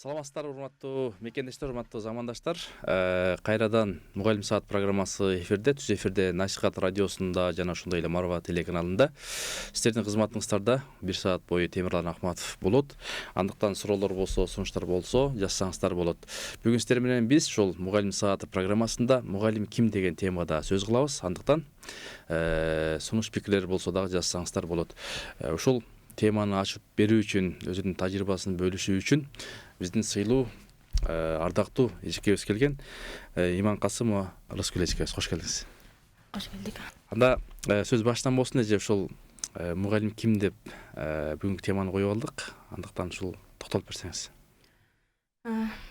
Саламатсыздар, урматтуу мекендештер, урматтуу замандаштар. Кайрадан Мугалим саат программасы эфирде, түз эфирде Насихат радиосунда жана ошондой эле Марва телеканалында сиздердин кызматыңыздарда 1 саат бою Темирлан Акматов болот. Андыктан суроолор болсо, сунуштар болсо жазсаңыздар болот. Бүгүн сиздер менен биз ошол Мугалим сааты программасында мугалим ким деген темада сөз кылабыз. Андыктан сунуш пикирлер болсо дагы жазсаңыздар болот. Ушул теманы ачып берүү үчүн, өзүнүн тажрыйбасын бөлүшүү үчүн биздин сыйлуу ардактуу эжекебиз келген. Иман Касымова, Рыскүл эжекебиз, кош келдиңиз. Кош келдик. Анда сөз баштан болсун эже, ушул мугалим ким деп бүгүнкү теманы коюп алдык. Андыктан ушул токтолуп берсеңиз.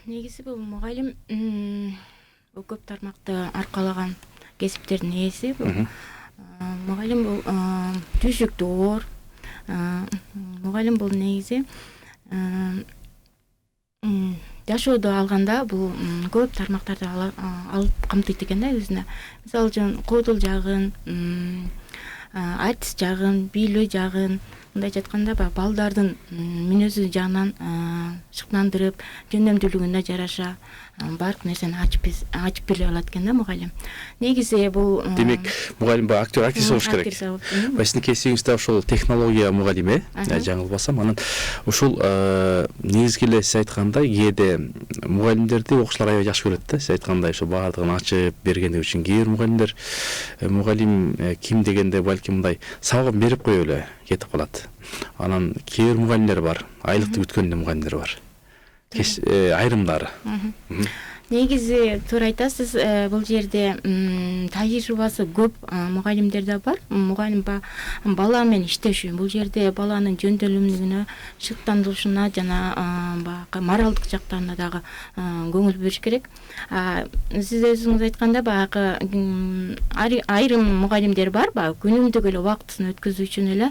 Негизи бул мугалим бул көп тармакты аркалаган кесиптердин ээси. Мугалим бул түйшүктүү оор. Мугалим бул негизи жашоодо алганда бул көп тармактарды алып камтыйт экен да өзүнө. Мисалы үчүн кодул жагын, айтыс жагын, бийлөө жагын, мындайча айтканда балдардын мүнөзү жагынан шыктандырып, жөндөмдүүлүгүнө жараша баардык нерсени ачып бере алат экен да мугалим. Негизи бул демек мугалим ба актер, актриса болуш керек. Сиздин кесибиңизде ошол технология мугалим, жаңылбасам. Анан ушул негизги эле сиз айткандай кээде мугалимдерди окуучулар аябай жакшы көрөт да. Сиз айткандай ошо баардыгын ачып бергендиги үчүн кээ бир мугалимдер мугалим ким дегенде балким мындай сабагын берип коюп эле кетип калат. Анан кээ бир мугалимдер бар, айлыкты күткөн эле мугалимдер бар. Айрымдары. Негизи туура айтасыз, бул жерде тажрыйбасы көп мугалимдер да бар. Мугалим бала менен иштешүү, бул жерде баланын жөндөмдүүлүгүнө, шыктандырышына жана моралдык жактарына дагы көңүл буруш керек. Сиз өзүңүз айтканда баягы айрым мугалимдер бар, күнүмдүк эле убактысын өткөзүү үчүн эле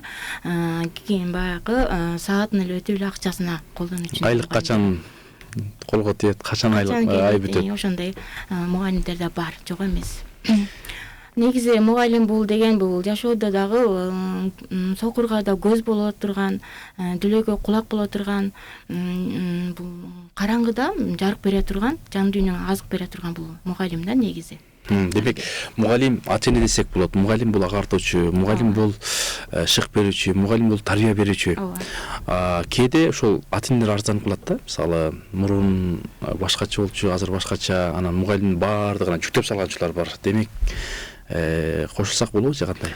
баягы саатын эле өтүп эле акчасына колдонуу үчүн. Айлык качан колго тиет, качан ай бүтөт. Ошондой мугалимдер да бар, жок эмес. Негизи мугалим бул деген бул жашоодо дагы сокурга да көз боло турган, дүлөйгө кулак боло турган, бул караңгыда жарык бере турган, жан дүйнөгө азык бере турган бул мугалим да негизи. Демек мугалим ата эне десек болот. Мугалим бул агартуучу, мугалим бул шык берүүчү, мугалим бул тарбия берүүчү. Кээде ошол ата энелер арзанып калат да. Мисалы мурун башкача болчу, азыр башкача, анан мугалимдин баардыгына жүктөп салганчылар бар. Демек кошулсак болобу же кандай?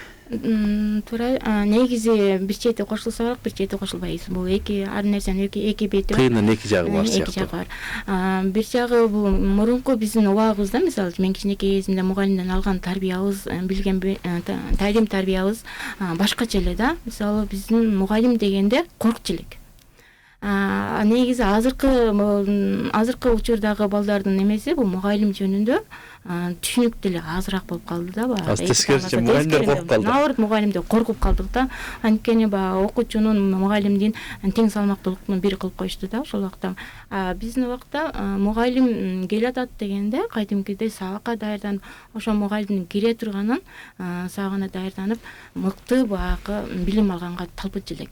Туура, негизи бир чети кошулса болот, бир чети кошулбайбыз. Бул ар нерсенин эки бети. Кыйынын эки жагы бар сыяктуу. Эки жагы бар. Бир жагы бул мурунку биздин убагыбызда, мисалы мен кичинекей кезимде мугалимден алган тарбиябыз, билген талим тарбиябыз башкача эле да. Мисалы биздин мугалим дегенде коркчу элек. Негизи азыркы учурдагы балдардын эмеси бул мугалим жөнүндө түшүнүктүү эле азыраак болуп калды да. Тескерисинче мугалимдер коркуп калды. Наоборот, мугалимдер коркуп калдык да. Анткени окуучунун мугалимдин тең салмактуулуктун бири кылып коюшту да ошол убакта. Биздин убакта мугалим келатат дегенде кайдымкидей сабакка даярданып, ошол мугалимдин кире турганын сабагына даярданып, мыкты баягы билим алганга талпынчу элек.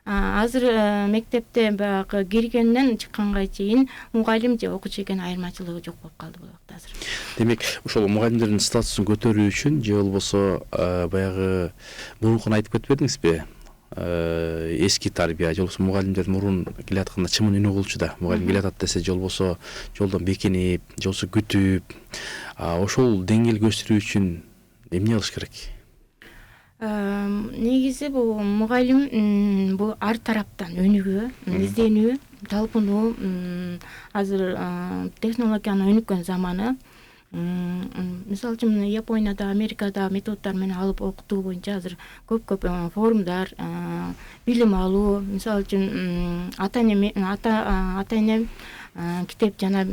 Азыр мектепте баягы киргенден чыкканга чейин мугалим же окуучу экен айырмачылыгы жок болуп калды бул убакта азыр. Демек, ошол мугалимдердин статусун көтөрүү үчүн же болбосо баягы мурункуну айтып кетпедиңизби? Эски тарбия, же болбосо мугалимдер мурун келатканда чымын үнү болчу да. Мугалим келатат десе, же болбосо жолдон бекинип, же болбосо күтүп, ошол деңгээлди өстүрүү үчүн эмне кылыш керек? Негизи бул мугалим бул ар тараптан өнүгүү, изденүү, талпынуу. Азыр технологиянын өнүккөн заманы. Мисалы үчүн Японияда, Америкада методдор менен алып окутуу боюнча азыр көп форумдар, билим алуу. Мисалы үчүн ата эне китеп жана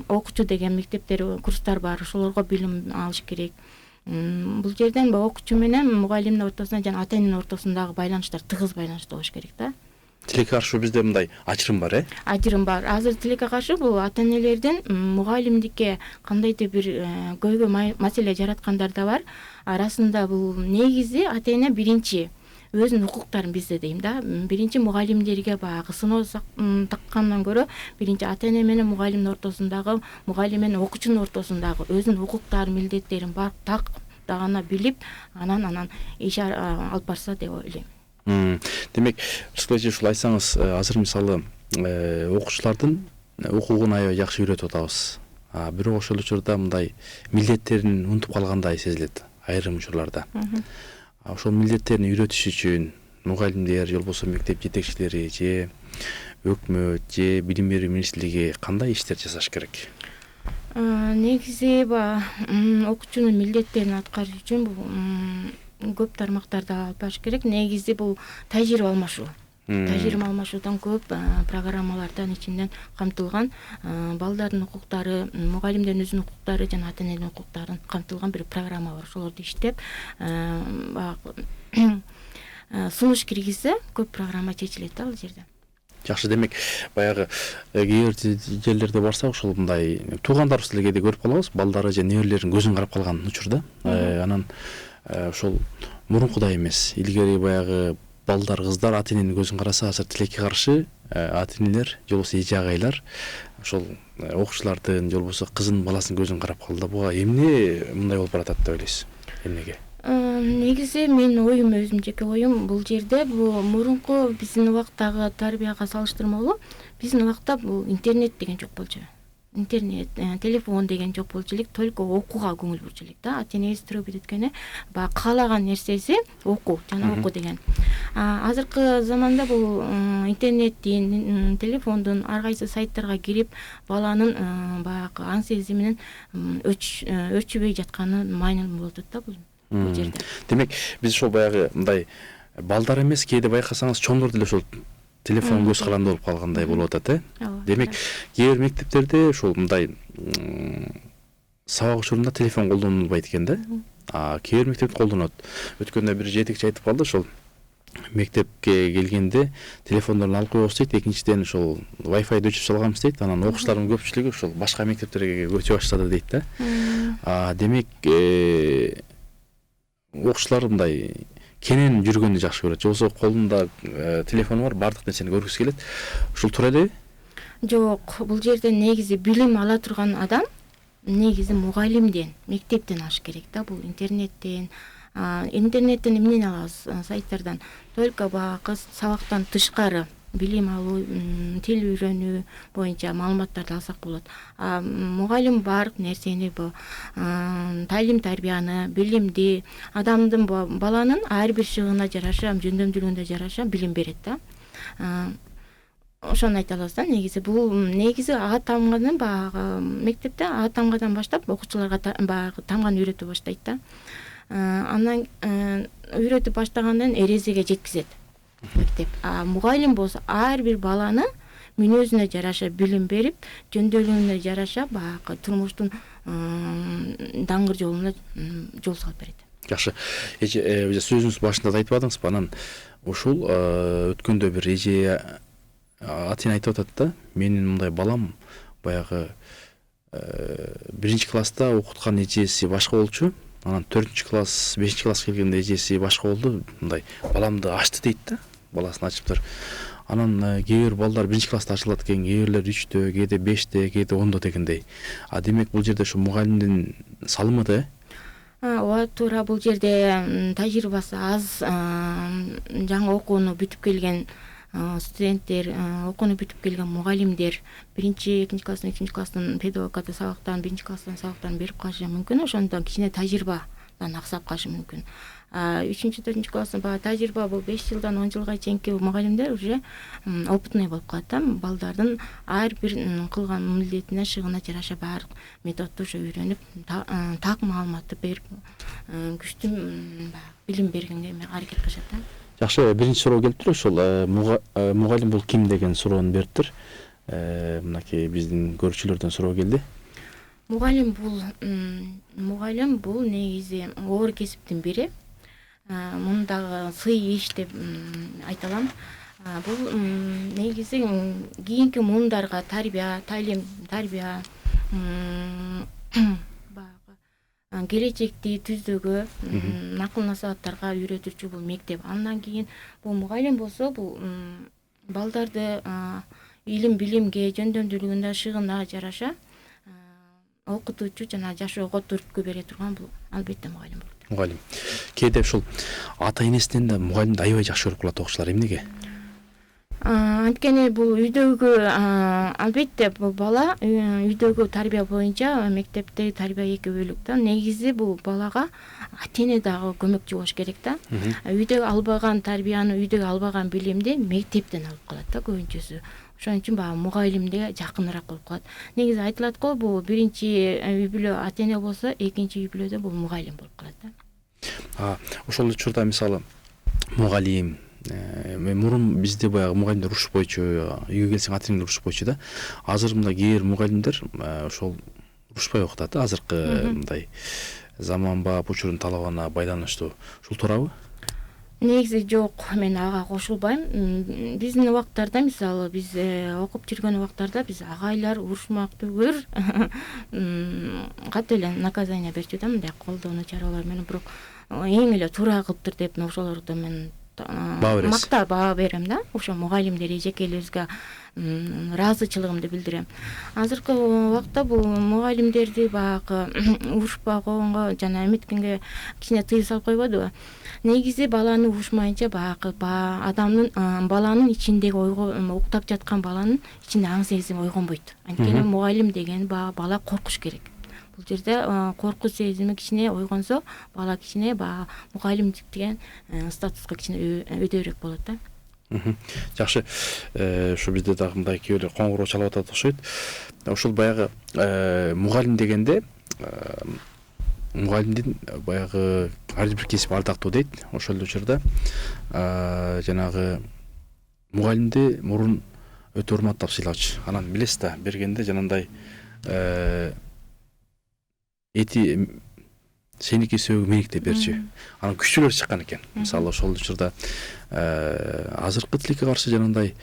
окуучу деген мектептер, курстар бар. Ошолорго билим алыш керек. Бул жерден окуучу менен мугалимдин ортосунда жана ата эненин ортосундагы байланыштар тыгыз байланыштуу болуш керек да. Тилекке каршы бизде мындай ажырым бар, Ажырым бар. Азыр тилекке каршы бул ата энелердин мугалимдикке кандайдыр бир көйгөй маселе жараткандар да бар. Арасында бул негизи ата эне биринчи өзүнүн укуктарын бизде дейм да. Биринчи мугалимдерге баягы сыноо таккандан көрө биринчи ата эне менен мугалимдин ортосундагы, мугалим менен окуучунун ортосундагы өзүнүн укуктарын, милдеттерин бар так гана билип, анан иш алып барса деп ойлойм. Демек, кыскача ушул айтсаңыз, азыр мисалы окуучулардын укугун аябай жакшы үйрөтүп атабыз. Бирок ошол учурда мындай милдеттерин унутуп калгандай сезилет айрым учурларда. Ошол милдеттерин үйрөтүш үчүн мугалимдер же болбосо мектеп жетекчилери же өкмөт же билим берүү министрлиги кандай иштер жасаш керек? Негизи окуучунун милдеттерин аткарыш үчүн көп тармактарды алып барыш керек. Негизи бул тажрыйба алмашуу. Тажрыйба алмашуудан көп программалардан ичинен камтылган балдардын укуктары, мугалимдердин өзүнүн укуктары жана ата эненин укуктарын камтылган бир программа бар. Ошолорду иштеп сунуш киргизсе көп программа чечилет да ал жерде. Жакшы, демек баягы кээ бир жерлерде барсак ошол мындай туугандарыбыз деле кээде көрүп калабыз, балдары же неберелеринин көзүн карап калган учурда. Анан ошол мурункудай эмес. Илгери баягы балдар, кыздар ата эненин көзүн караса, азыр тилекке каршы ата энелер же болбосо эже агайлар ошол окуучулардын же болбосо кызын, баласынын көзүн карап калды. Буга эмне мындай болуп баратат деп ойлойсуз? Эмнеге? Негизи менин оюм, өзүмдүн жеке оюм, бул жерде бул мурунку биздин убактагы тарбияга салыштырмалуу, биздин убакта бул интернет деген жок болчу. Интернет, телефон деген жок болчу элек, только окууга көңүл бурчу элек да. Ата энебиз төрөбүт эткени баягы каалаган нерсеси окуу, жана окуу деген. Азыркы заманда бул интернеттин, телефондун ар кайсы сайттарга кирип, баланын баягы аң сезиминин өрчүбөй жатканы маанилүү болуп атат да бул жерде. Демек, биз ошол баягы мындай балдар эмес, кээде байкасаңыз чоңдор деле ошол телефон көз каранды болуп калгандай болуп атат, Демек, кээ бир мектептерде ошол мындай сабак учурунда телефон колдонулбайт экен да. Кээ бир мектепте колдонот. Өткөндө бир жетекчи айтып калды, ошол мектепке келгенде телефондорун алып коебуз дейт, экинчиден ошол Wi-Fi'ди өчүрүп салганбыз дейт. Анан окуучулардын көпчүлүгү ошол башка мектептерге өтө баштады дейт да. Демек, окуучулар мындай кенен жүргөндү жакшы көрөт. Же болбосо колунда телефону бар, бардык нерсени көргүсү келет. Ушул туура элеби? Жок, бул жерде негизи билим ала турган адам негизи мугалимден, мектептен алыш керек да. Бул интернеттен эмнени алабыз? Сайттардан. Только баягы сабактан тышкары билим алуу, тил үйрөнүү боюнча маалыматтарды алсак болот. Мугалим баардык нерсени, талим тарбияны, билимди, адамдын, баланын ар бир чыгына жараша, жөндөмдүүлүгүнө жараша билим берет да. Ошону айта алабыз да. Негизи бул ага тамганын баягы мектепте ага тамгадан баштап окуучуларга баягы тамганы үйрөтүп баштайт да. Анан үйрөтүп баштагандан эрезеге жеткизет мектеп. Мугалим болсо ар бир баланы мүнөзүнө жараша билим берип, жөндөмдүүлүгүнө жараша баягы турмуштун даңгыр жолуна жол салып берет. Жакшы. Сөзүңүздүн башында да айтып атыңызбы, анан ушул өткөндө бир эже ата эне айтып атат да, менин мындай балам баягы 1 класста окуткан эжеси башка болчу. Анан 4 класс, 5 класс келгенде эжеси башка болду. Мындай баламды ачты дейт да. Баласын ачыптыр. Анан кээ бир балдар 1 класста ачылат экен, кээ бирлер 3-тө, кээде 5-те, кээде 10-до дегендей. Демек бул жерде ушу мугалимдин салымы да? Ооба, туура. Бул жерде тажрыйбасы аз, жаңы окууну бүтүп келген студенттер, окууну бүтүп келген мугалимдер 1-2 класстын, 3 класстын педагогикада сабактарын, 1 класстан сабактарын берип калышы мүмкүн. Ошондон кичине тажрыйбадан аксап калышы мүмкүн. 3-4 класстын тажрыйба бул 5 жылдан 10 жылга чейинки мугалимдер уже опытный болуп калат да. Балдардын ар бир кылган милдетине, шыгына жараша баардык методду уже үйрөнүп, так маалыматты берип, күчтүү билим бергенге аракет кылышат да. Жакшы, биринчи суроо келиптир. Ошол мугалим бул ким деген суроону бериптир. Мынакей биздин көрүүчүлөрдөн суроо келди. Мугалим бул негизи оор кесиптин бири. Мундагы сый иш деп айта алам. Бул негизи кийинки муундарга тарбия, талим, тарбия, келечекти түздөгө акыл насааттарга үйрөтүүчү бул мектеп. Андан кийин бул мугалим болсо бул балдарды илим билимге жөндөмдүүлүгүндө шыгына жараша окутуучу жана жашоого түрткү бере турган бул албетте мугалим болот. Мугалим. Кээде ушул ата энесинен да мугалимди аябай жакшы көрүп калат окуучулар. Эмнеге? Анткени бул үйдөгү албетте бул бала үйдөгү тарбия боюнча мектептеги тарбия экөөлүк да. Негизи бул балага ата эне дагы көмөкчү болуш керек да. Үйдө албаган тарбияны, үйдө албаган билимди мектептен алып калат да көбүнчөсү. Ошон үчүн баягы мугалимди жакыныраак болуп калат. Негизи айтылат го, бул биринчи үй бүлө ата эне болсо, экинчи үй бүлөдө бул мугалим болуп калат да. Ошол учурда мисалы мугалим мурун бизде баягы мугалимдер урушпойчу, үйгө келсең ата энең урушпойчу да. Азыр мындай кээ бир мугалимдер ошол урушпай окутат да. Азыркы мындай заманбап учурдун талабына байланыштуу. Ушул туурабы? Негизи жок, мен ага кошулбайм. Биздин убактарда мисалы биз окуп жүргөн убактарда биз агайлар урушмак түгүр катуу эле наказание берчү да, мындай колдонуу чаралар менен. Бирок эң эле туура кылыптыр деп ошолорду мен баа берем да. Ошо мугалимдер эжекелерибизге ыраазычылыгымды билдирем. Азыркы убакта бул мугалимдерди баягы урушпагонго жана эметкенге кичине тыюу салып койбодубу? Негизи баланы урушмайынча баягы адамдын баланын ичиндеги уктап жаткан баланын ичинде аң сезим ойгонбойт. Анткени мугалим деген бала коркуш керек. Бул жерде коркуу сезими кичине ойгонсо, бала кичине мугалимдик деген статуска кичине өйдөрөөк болот да. Жакшы. Ушу бизде дагы мындай кээ бирлер коңгуроо чалып атат окшойт. Ошол баягы мугалим дегенде мугалимдин баягы ар бир кесип ардактуу дейт. Ошол эле учурда жанагы мугалимди мурун өтө урматтап сыйлаучу. Анан билесиз да, бергенде жанагындай эти сеники сөөгү меники деп берчү. Анан күчтүүлөр чыккан экен. Мисалы ошол учурда азыркы тилекке каршы жанагындай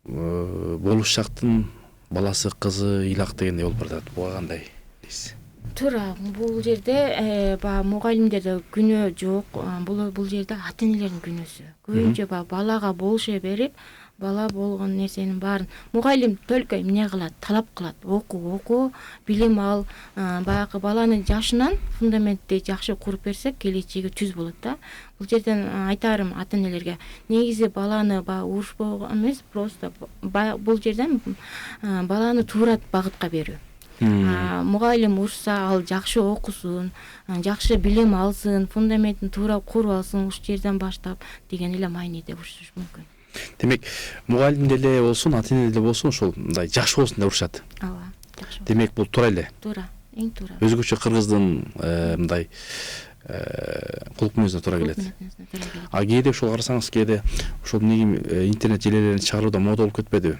болушактын баласы, кызы, ыйлак дегендей болуп баратат. Буга кандай дейсиз? Туура, бул жерде мугалимдерде күнөө жок. Бул жерде ата энелердин күнөөсү. Көбүнчө балага болуша берип, бала болгон нерсенин баарын мугалим только эмне кылат, талап кылат. Оку, билим ал. Баягы баланын жашынан фундаментти жакшы куруп берсек, келечеги түз болот да. Бул жерден айтарым ата энелерге, негизи баланы урушпоо эмес, просто бул жерден баланы туура багытка берүү. Мугалим урса, ал жакшы окусун, жакшы билим алсын, фундаментин туура куруп алсын, ушул жерден баштап деген эле майниде урушуш мүмкүн. Демек, мугалим деле болсун, ата эне деле болсун, ошол мындай жакшы болсун деп урушат. Ооба, жакшы. Демек, бул туура эле. Туура, эң туура. Өзгөчө кыргыздын мындай кулук мүнөзүнө туура келет. Кээде ошол карасаңыз, кээде ошол интернет желелерин чыгарууда мода болуп кетпедиби?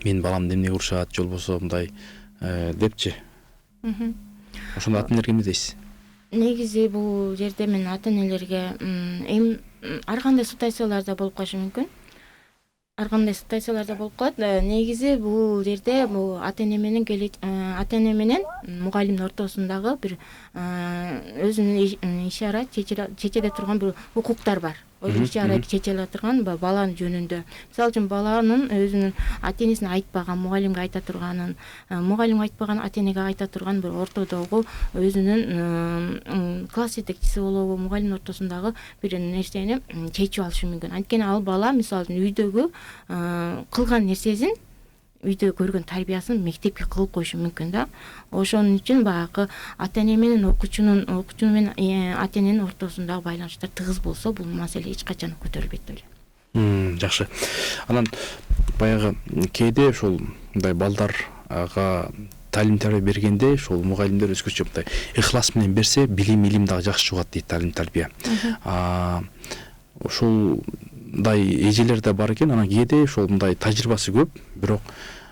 Мен баламды эмнеге урушат, же болбосо мындай депчи. Ошондо ата энелерге эмне дейсиз? Негизи бул жерде мен ата энелерге ар кандай ситуацияларда болуп калышы мүмкүн. Ар кандай ситуацияларда болуп калат. Негизи бул жерде бул ата эне менен мугалимдин ортосундагы бир өзүнүн ишара чечиле турган бир укуктар бар. Ишара чечиле турган баланын жөнүндө. Мисалы үчүн баланын өзүнүн ата энесине айтпаган, мугалимге айта турганын, мугалимге айтпаган ата энеге айта турган бир ортодогу өзүнүн класс жетекчиси болобу, мугалимдин ортосундагы бир нерсени чечип алышы мүмкүн. Анткени ал бала мисалы үчүн үйдөгү кылган нерсесин, үйдө көргөн тарбиясын мектепке кылып коюшу мүмкүн да. Ошон үчүн баягы ата эне менен окуучу менен ата эненин ортосундагы байланыштар тыгыз болсо, бул маселе эч качан көтөрүлбөйт деп ойлойм. Жакшы. Анан баягы кээде ошол мындай балдарга талим тарбия бергенде ошол мугалимдер өзгөчө мындай ыхлас менен берсе, билим дагы жакшы чыгат дейт талим тарбия. Ушулдай эжелер да бар экен. Анан кээде ошол мындай тажрыйбасы көп, бирок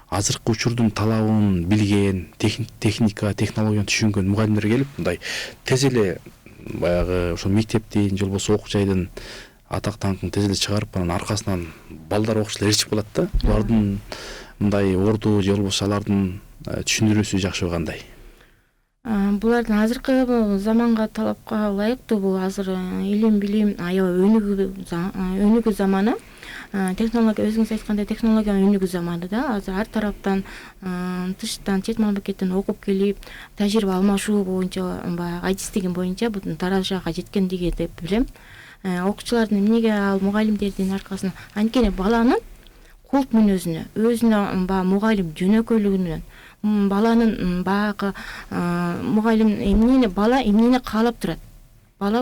азыркы учурдун талабын билген, техника, технологияны түшүнгөн мугалимдер келип, мындай тез эле баягы ошол мектептин, же болбосо окуу жайдын атак даңкын тез эле чыгарып, анан аркасынан балдар окуучулар ээрчип калат да. Булардын мындай орду, же болбосо алардын түшүндүрүүсү жакшы кандай? Булардын азыркы заманга талапка ылайыктуу бул азыр илим билим аябай өнүгүү заманы. Технология өзүңүз айткандай технологиянын өнүгүү заманы да. Азыр ар тараптан тыштан чет мамлекеттен окуп келип тажрыйба алмашуу боюнча баягы адистигим боюнча бул даражага жеткендиги деп билем. Окуучулардын эмнеге ал мугалимдердин аркасында анткени баланын култ мүнөзүнө өзүнө баягы мугалим жөнөкөйлүгүнөн баланын баягы мугалим бала эмнени каалап турат, бала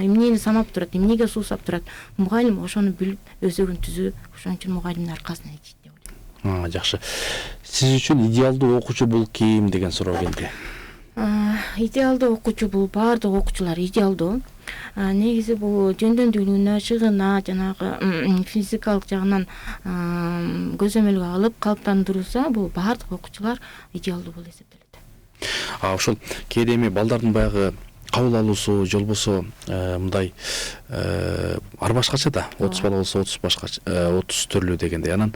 эмнени самап турат, эмнеге суусап турат, мугалим ошону билип өзөгүн түзүү ошон үчүн мугалимдин аркасында ичет деп ойлойм. Жакшы. Сиз үчүн идеалдуу окуучу бул ким деген суроо келди. Идеалдуу окуучу бул баардык окуучулар идеалдуу. Негизи бул жөндөмдүүлүгүнө, чыгына, жанагы физикалык жагынан көзөмөлгө алып калыптандырылса, бул баардык окуучулар идеалдуу болуп эсептелет. Ошол кээде эми балдардын баягы кабыл алуусу же болбосо мындай ар башкача да, 30 бала болсо 30 башкача, 30 төрлүү дегендей. Анан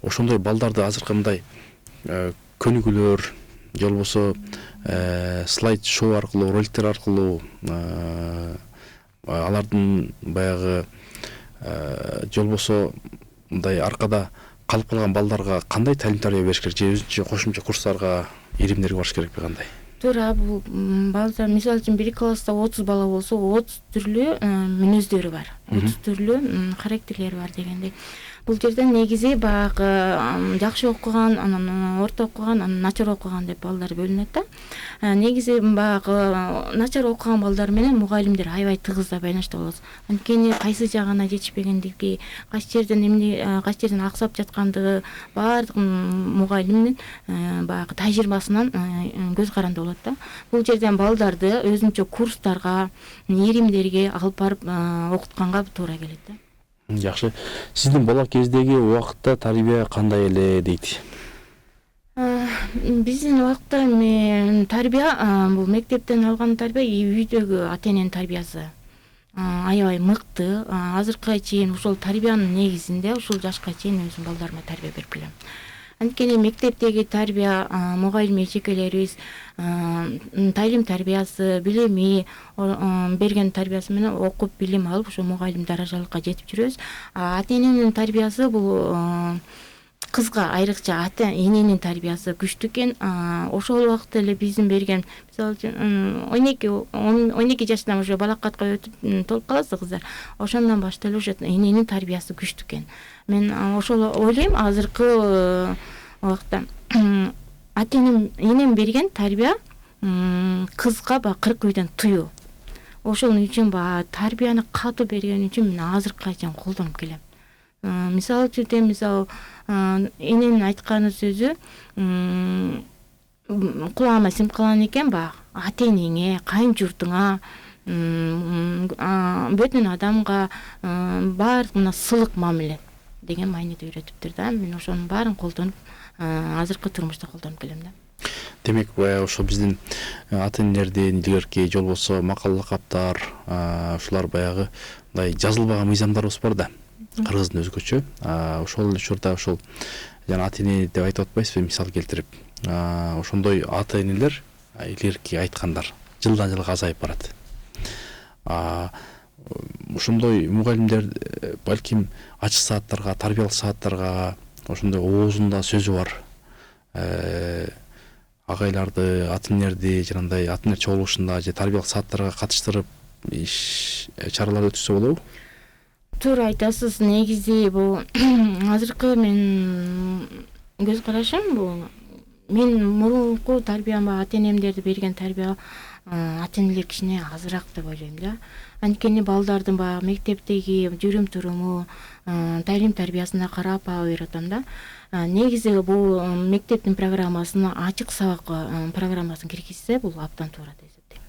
ошондой балдарды азыркы мындай көнүгүүлөр же болбосо слайд шоу аркылуу, роликтер аркылуу алардын баягы же болбосо мындай аркада калып калган балдарга кандай талим тарбия бериш керек, же өзүнчө кошумча курстарга, иримдерге барыш керекпи, кандай? Туура, бул балдар мисалы үчүн бир класста 30 бала болсо 30 түрлүү мүнөздөрү бар, 30 түрлүү характерлери бар дегендей. Бул жерде негизи баягы жакшы окуган, анан орто окуган, анан начар окуган деп балдар бөлүнөт да. Негизи баягы начар окуган балдар менен мугалимдер аябай тыгыз байланышта болот. Анткени кайсы жагына жетишпегендиги, кайсы жерден аксап жаткандыгы баардык мугалимдин баягы тажрыйбасынан көз каранды болот да. Бул жерден балдарды өзүнчө курстарга, иримдерге алып барып окутканга туура келет да. Жакшы. Сиздин бала кездеги убакытта тарбия кандай эле дейт? Биздин убакытта тарбия бул мектептен алган тарбия, үйдөгү ата-эненин тарбиясы аябай мыкты. Азыркыга чейин ушул тарбиянын негизинде ушул жашка чейин өзүм балдарыма тарбия берип келем. Анткени мектептеги тарбия, мугалим эчекелерибиз талим тарбиясы, билими берген тарбиясы менен окуп билим алып ошо мугалим даражалыкка жетип жүрөбүз. Ата-эненин тарбиясы бул кызга айрыкча ата-эненин тарбиясы күчтүү экен. Ошол убакытта эле биздин берген, мисалы үчүн 12 жаштан уже балакатка өтүп толуп каласыз кыздар. Ошондон баштап эле ошо эненин тарбиясы күчтүү экен. Мен ошол ойлойм, азыркы убакытта энем берген тарбия кызга 40 үйдөн тыюу. Ошол үчүн тарбияны катуу берген үчүн мен азыркыга чейин колдонуп келем. Мисалы үчүн эненин айткан сөзү кулагыма сиңип калган экен, ата-энеңе, кайын журтуңа, бөтөн адамга баардыгына сылык мамиле деген мааниде үйрөтүптүр да. Мен ошонун баарын колдонуп, азыркы турмушта колдонуп келем да. Демек, ошо биздин ата-энелердин илгерки же болбосо макал лакаптар, ушулар баягы мындай жазылбаган мыйзамдарыбыз бар да. Кыргыздын өзгөчө. Ошол учурда ошол жана ата-эне деп айтып атпайсызбы, мисал келтирип. Ошондой ата-энелер илгерки айткандар жылдан жылга азайып барат. Ошондой мугалимдер балким ачык сааттарга, тарбиялык сааттарга ошондой оозунда сөзү бар агайларды, ата-энелерди жанагындай ата-эне чогулушунда же тарбиялык сааттарга катыштырып иш чаралар өткөзсө болобу? Туура айтасыз. Негизи бул азыркы мен көз карашым бул мен мурунку тарбиям ата-энемдерди берген тарбия ата-энелер кичине азыраак деп ойлойм да. Анткени балдардын мектептеги жүрүм туруму, талим тарбиясына карап үйрөтөм да. Негизи бул мектептин программасына ачык сабак программасын киргизсе бул абдан туура деп эсептейм.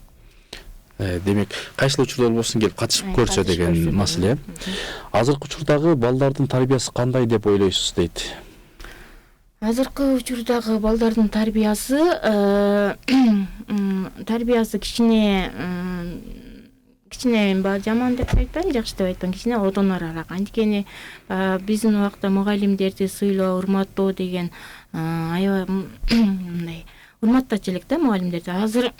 Демек, кайсыл учурда болбосун келип катышып көрсө деген маселе. Азыркы учурдагы балдардын тарбиясы кандай деп ойлойсуз дейт? Азыркы учурдагы балдардын тарбиясы кичине жаман деп айтпайм, жакшы деп айтпайм, кичине одонораак. Анткени биздин убакта мугалимдерди сыйлоо, урматтоо деген аябай мындай урматтачу элек да мугалимдерди. Азыр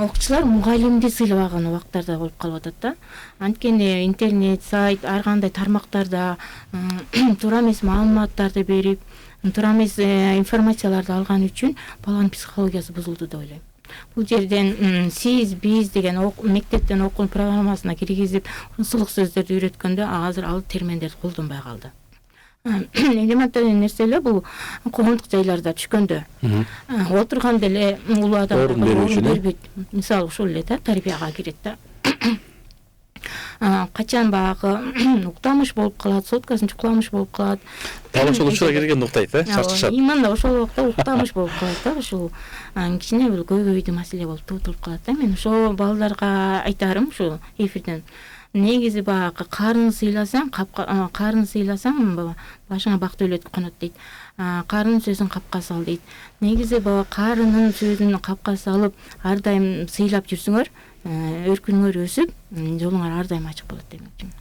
окуучулар мугалимди сыйлабаган убактарда болуп калып атат да. Анткени интернет, сайт, ар кандай тармактарда туура эмес маалыматтарды берип, туура эмес информацияларды алган үчүн баланын психологиясы бузулду деп ойлойм. Бул жерден сиз, биз деген мектептен окуу программасына киргизип, ысылык сөздөрдү үйрөткөндө азыр ал терминдерди колдонбой калды. Элементарный нерселер бул коомдук жайларда түшкөндө отурганда эле улуу адамдар орун бербейт. Мисалы ушул эле да тарбияга кирет да. Качан баягы уктамыш болуп калат, соткасын чукламыш болуп калат. Дал ошол учурга келгенде уктайт, чарчашат. Именно ошол убакта уктамыш болуп калат да. Ушул кичине бир көйгөйдүү маселе болуп тутулуп калат да. Мен ошол балдарга айтарым ушул эфирден. Негизи баягы карын сыйласаң, башыңа бак дөөлөт конот дейт. Карынын сөзүн капка сал дейт. Негизи баягы карынын сөзүн капка салып, ар дайым сыйлап жүрсүңөр, өркүнүңөр өсүп, жолуңар ар дайым ачык болот демекчимин.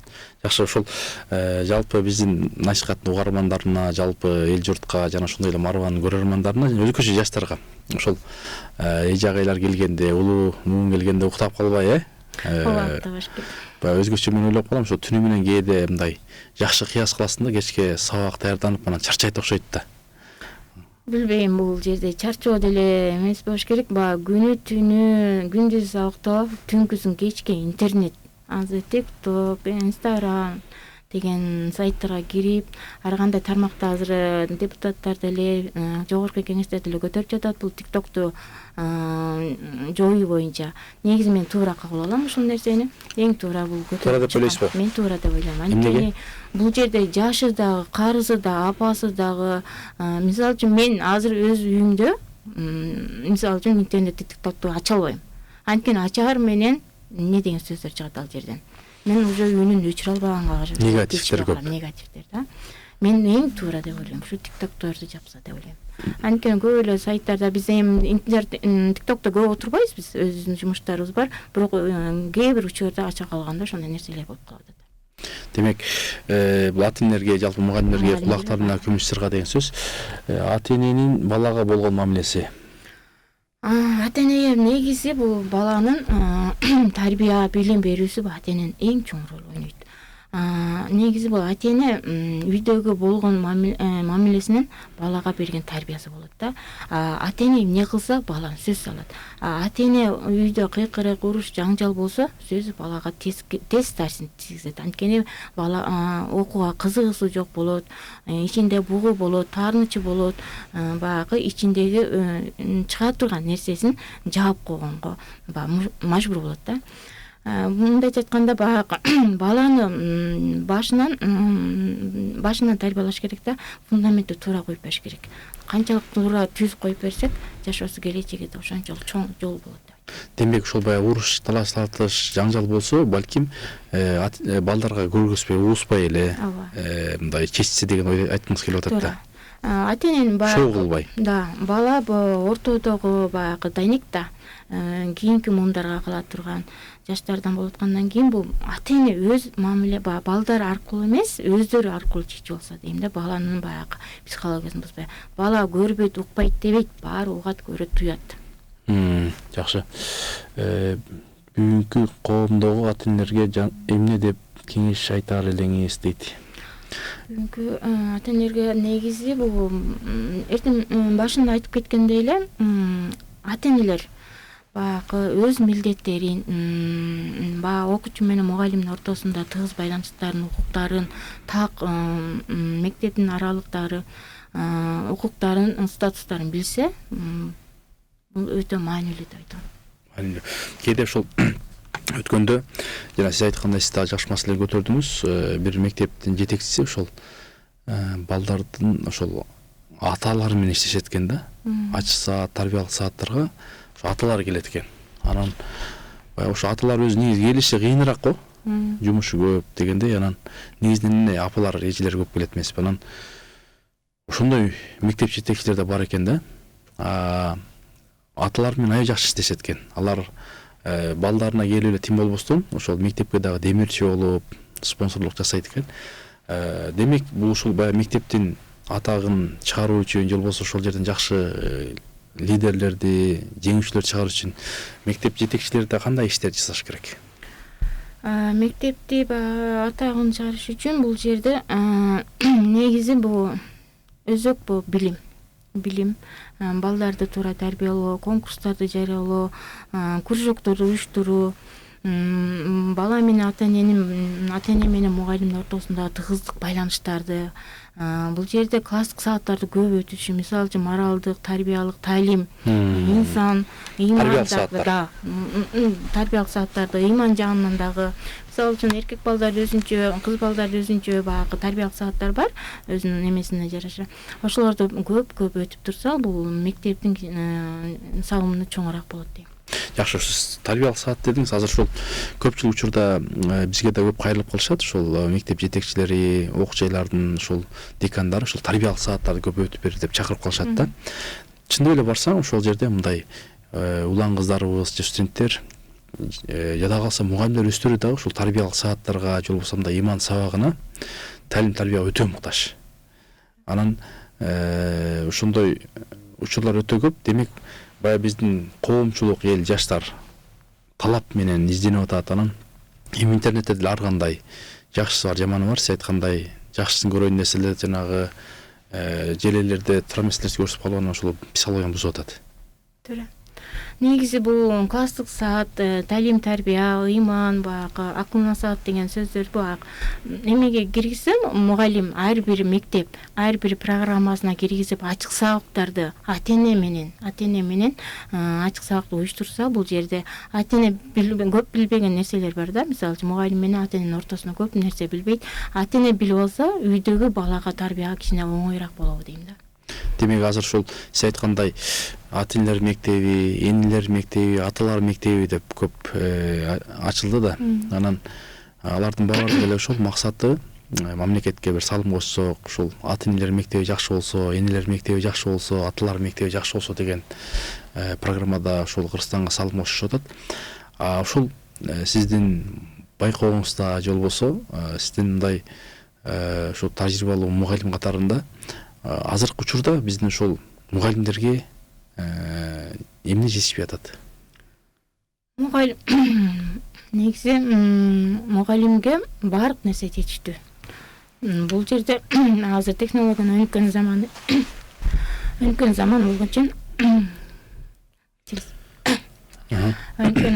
Жакшы, ошол жалпы биздин насихаттын угармандарына, жалпы эл журтка жана ошондой эле Марванын көрөрмандарына, өзгөчө жаштарга ошол эжагайлар келгенде, улуу муун келгенде уктап калбай, өзгөчө мен ойлоп калам, ошо түнү менен кээде мындай жакшы кыяс кыласың да, кечке сабак даярданып анан чарчайт окшойт да. Билбейм, бул жерде чарчоо деле эмес болуш керек. Күнү түнү күндүз уктап, түнкүсүн кечке интернет, азыр TikTok, Instagram деген сайттарга кирип, ар кандай тармакта азыр депутаттар деле, жогорку кеңештер деле көтөрүп жатат бул TikToкту жоюу боюнча. Негизи мен туура кабыл алам ушул нерсени. Эң туура бул көтөрүп. Туура деп ойлойсузбу? Мен туура деп ойлойм. Анткени бул жерде жашы дагы, карызы да, апасы дагы, мисалы үчүн мен азыр өз үйүмдө, мисалы үчүн интернетти TikToкту ача албайм. Анткени ачаар менен эмне деген сөздөр чыгат ал жерден. Мен уже үнүн өчүрө албаганга кажып. Негативдер көп. Негативдер да. Мен эң туура деп ойлойм. Ушу TikTokторду жапса деп ойлойм. Анткени көп эле сайттарда биз эми TikTokто көп отурбайбыз, биз өзүбүздүн жумуштарыбыз бар, бирок кээ бир учурда ача калганда ошондой нерселер болуп калып атат. Демек, бул ата энелерге, жалпы мугалимдерге кулактарына күмүш сырга деген сөз. Ата эненин балага болгон мамилеси. Ата энеге негизи бул баланын тарбия, билим берүүсү ата эненин эң чоң ролу ойнойт. Негизи бул ата эне үйдөгү болгон мамилесинен балага берген тарбиясы болот да. Ата эне эмне кылса, бала сөз салат. Ата эне үйдө кыйкырык, уруш, жаңжал болсо, сөз балага тез таасирин тийгизет. Анткени бала окууга кызыгуусу жок болот, ичинде бугу болот, таарынычы болот, баягы ичиндеги чыга турган нерсесин жаап койгонго мажбур болот да. Мындайча айтканда баягы баланы башынан тарбиялаш керек да, фундаментти туура коюп бериш керек. Канчалык туура түз коюп берсек, жашоосу келечеги да ошончолук чоң жол болот. Демек ошол баягы уруш, талаш тартыш, жаңжал болсо, балким балдарга көргөзбөй, угуспай эле мындай чечсе деген ой айткыңыз келип атат да. Ата эненин шоу кылбай. Да, бала ортодогу баягы дайникта кийинки муундарга кыла турган жаштардан болуп аткандан кийин бул ата эне өз мамиле балдар аркылуу эмес, өздөрү аркылуу чечип алса дейм да, баланын баягы психологиясын бузбай. Бала көрбөйт, укпайт дебейт, баары угат, көрөт, туят. Жакшы. Бүгүнкү коомдогу ата энелерге эмне деп кеңеш айтаар элеңиз дейт? Бүгүнкү ата энелерге негизи бул эртең башында айтып кеткендей эле, ата энелер өз милдеттерин, окуучу менен мугалимдин ортосунда тыгыз байланыштарын, укуктарын, так мектептин аралыктары, укуктарын, статустарын билсе, бул өтө маанилүү деп айтам. Маанилүү. Кээде ошол өткөндө жана сиз айткандай сиз дагы жакшы маселе көтөрдүңүз. Бир мектептин жетекчиси ошол балдардын ошол аталары менен иштешет экен да. Ачык саат, тарбиялык сааттарга аталар келет экен. Анан ошо аталар өзү негизи келиши кыйыныраак го. Жумушу көп дегендей, анан негизинен апалар, эжелер көп келет эмеспи. Анан ошондой мектеп жетекчилери да бар экен да. Аталар менен аябай жакшы иштешет экен. Алар балдарына келип эле тим болбостон ошол мектепке дагы демирчи болуп, спонсорлук жасайт экен. Демек бул ушул баягы мектептин атагын чыгаруу үчүн же болбосо ошол жерден жакшы лидерлерди, жеңүүчүлөрдү чыгаруу үчүн мектеп жетекчилери да кандай иштер жасаш керек? Мектепти атагын чыгарыш үчүн бул жерде негизи бул өзөк бул билим, балдарды туура тарбиялоо, конкурстарды жарыялоо, кружокторду уюштуруу, бала менен ата эне менен мугалимдин ортосунда тыгыздык байланыштарды, бул жерде класстык сааттарды көп өтүшү, мисалы үчүн моралдык, тарбиялык таалим, инсан, иман дагы, тарбиялык сааттарды иман жагынан дагы, мисалы үчүн эркек балдар өзүнчө, кыз балдар өзүнчө баягы тарбиялык сааттар бар, өзүнүн эмесине жараша. Ошолорду көп өтүп турса, бул мектептин салымы чоңураак болот дейм. Жакшы, сиз тарбиялык саат дедиңиз. Азыр ушул көпчүлүк учурда бизге да көп кайрылып калышат. Ушул мектеп жетекчилери, окуу жайлардын ушул декандары ушул тарбиялык сааттарды көп өтүп бер деп чакырып калышат да. Чындап эле барсаң, ошол жерде мындай улан кыздарыбыз же студенттер жада калса мугалимдер өздөрү дагы ушул тарбиялык сааттарга же болбосо мындай иман сабагына талим тарбия өтө муктаж. Анан ошондой учурлар өтө көп. Демек баягы биздин коомчулук эл жаштар талап менен изденип атат. Анан эми интернетте деле ар кандай жакшысы бар, жаманы бар. Сиз айткандай жакшысын көрөйүн десе жанагы желелерде тура эмес нерсе көрсөтүп калып анан ошол психологияны бузуп атат. Туура. Негизи бул класстык саат, талим тарбия, ыйман, баягы акыл насаат деген сөздөр баягы эмеге киргизсе, мугалим ар бир мектеп, ар бир программасына киргизип ачык сабактарды ата эне менен ачык сабакты уюштурса, бул жерде ата эне көп билбеген нерселер бар да. Мисалы үчүн мугалим менен ата эненин ортосунда көп нерсе билбейт. Ата эне билип алса, үйдөгү балага тарбия кичине оңоюраак болобу дейм да. Демек азыр ушул сиз айткандай ата энелер мектеби, энелер мектеби, аталар мектеби деп көп ачылды да. Анан алардын баары деле ошол максаты мамлекетке бир салым кошсок, ушул ата энелер мектеби жакшы болсо, энелер мектеби жакшы болсо, аталар мектеби жакшы болсо деген программада ушул Кыргызстанга салым кошушуп атат. Ушул сиздин байкооңузда же болбосо сиздин мындай ушул тажрыйбалуу мугалим катарында азыркы учурда биздин ушул мугалимдерге эмне жетишпей атат? Негизи мугалимге баардык нерсе жетиштүү. Бул жерде азыр технологиянын өнүккөн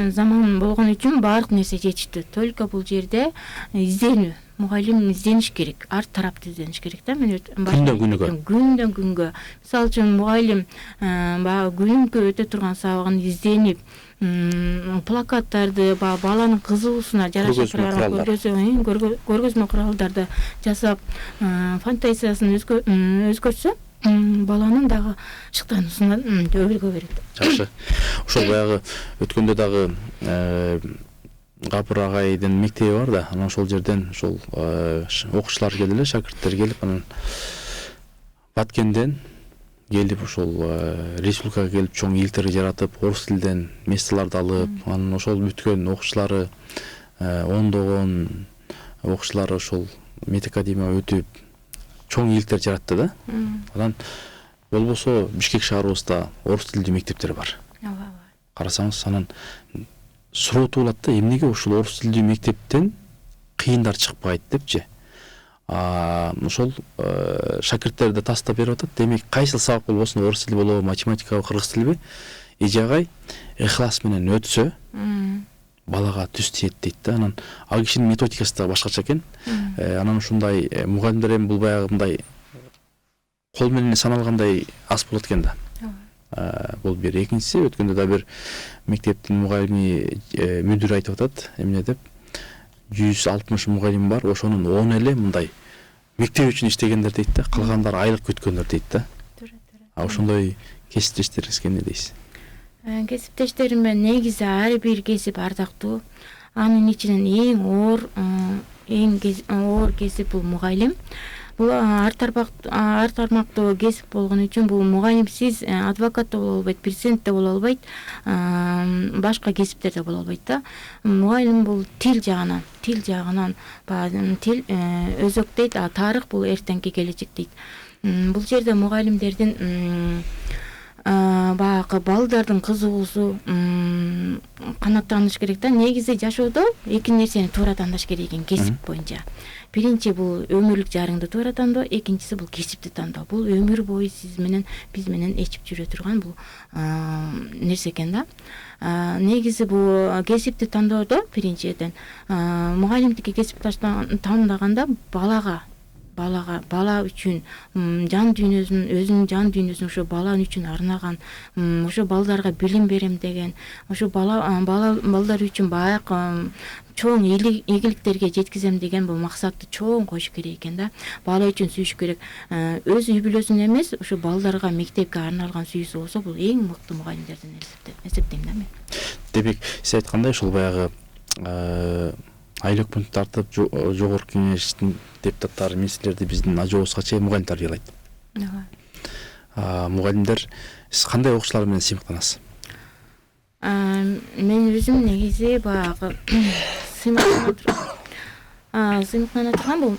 заман болгон үчүн баардык нерсе жетиштүү. Только бул жерде изденүү. Мугалим издениш керек, ар тараптуу издениш керек да. Мен күндөн күнгө. Мисалы үчүн мугалим баягы күнүмкө өтө турган сабагын изденип, плакаттарды баланын кызыгуусуна жараша көргөзмө куралдарды жасап, фантазиясын өзгөртсө, баланын дагы шыктануусуна өбөлгө берет. Жакшы. Ошол баягы өткөндө дагы Гапыр агайдын мектеби бар да, анан ошол жерден ошол окуучулар келди, шакирттер келип, анан Баткенден келип ошол республикага келип чоң ийгиликтерди жаратып, орус тилден месталарды алып, анан ошол бүткөн окуучулары ондогон окуучулары ошол медакадемия өтүп чоң ийгиликтер жаратты да. Анан болбосо Бишкек шаарыбызда орус тилдүү мектептер бар. Карасаңыз, анан суроотуу болот да, эмнеге ушул орус тилдүү мектептен кыйындар чыкпайт депчи. Ошол шакирттерди тастап берип атат. Демек кайсыл сабак болбосун, орус тили болобу, математикабы, кыргыз тилиби, эжагай ыхлас менен өтсө, балага түз тиет дейт да. Анан ал кишинин методикасы да башкача экен. Анан ушундай мугалимдер эми бул баягы мындай кол менен саналгандай аз болот экен да. Бул бир. Экинчиси, өткөндө да бир мектептин мугалими мүдүрү айтып атат, эмне деп 160 мугалим бар, ошонун 10 эле мындай мектеп үчүн иштегендер дейт да, калгандары айлык күткөндөр дейт да. Ошондой кесиптештериңизге эмне дейсиз? Кесиптештериме негизи ар бир кесип ардактуу. Анын ичинен эң оор кесип бул мугалим. Бул ар тармактуу кесип болгон үчүн бул мугалимсиз адвокат да боло албайт, президент да боло албайт, башка кесиптер да боло албайт да. Мугалим бул тил жагынан, тил өзөк дейт, тарых бул эртеңки келечек дейт. Бул жерде мугалимдердин баягы балдардын кызыгуусу канааттаныш керек да. Негизи жашоодо эки нерсени туура тандаш керек экен кесип боюнча. Биринчи бул өмүрлүк жарыңды туура тандоо, экинчиси бул кесипти тандоо. Бул өмүр бою сиз менен биз менен эчип жүрө турган бул нерсе экен да. Негизи бул кесипти тандоодо биринчиден мугалимдикке кесип тандаганда бала үчүн жан дүйнөсүн, өзүнүн жан дүйнөсүн ошо бала үчүн арнаган, ошо балдарга билим берем деген, ошо балдар үчүн баягы чоң ийгиликтерге жеткизем деген бул максатты чоң коюш керек экен да. Бала үчүн сүйүш керек. Өз үй бүлөсүн эмес, ошо балдарга мектепке арналган сүйүүсү болсо, бул эң мыкты мугалимдердин эсептейм да мен. Демек, сиз айткандай ушул баягы айыл өкмөтүн тартып жогорку кеңештин депутаттары, министрлерди биздин ажообузга чейин мугалим тарбиялайт. Мугалимдер сиз кандай окуучулар менен сыймыктанасыз? Мен өзүм негизи баягы сыймыктана турган бул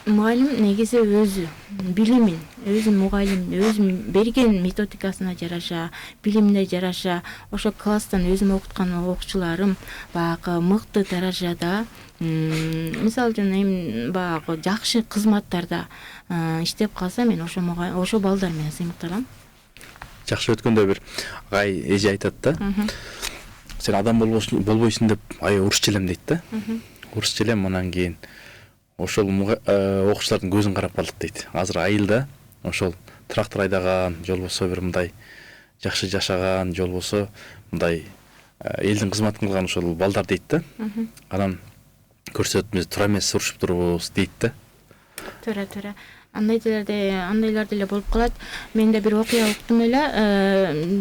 мугалим негизи өзү билимин, өзү мугалим, өзү берген методикасына жараша, билимине жараша, ошо класстан өзүм окуткан окуучуларым баягы мыкты даражада, мисалы үчүн эми баягы жакшы кызматтарда иштеп калса, мен ошо балдар менен сыймыкталам. Жакшы өткөндө бир агай эже айтат да. Сен адам болбойсуң деп аябай урушчу элем дейт да. Урушчу элем, анан кийин ошол окуучулардын көзүн карап калдык дейт. Азыр айылда ошол трактор айдаган, же болбосо бир мындай жакшы жашаган, же болбосо мындай элдин кызматын кылган ошол балдар дейт да. Анан көрсөт, биз туура эмес урушуп турбуз дейт да. Туура. Андайлар деле болуп калат. Мен да бир окуя уктум эле,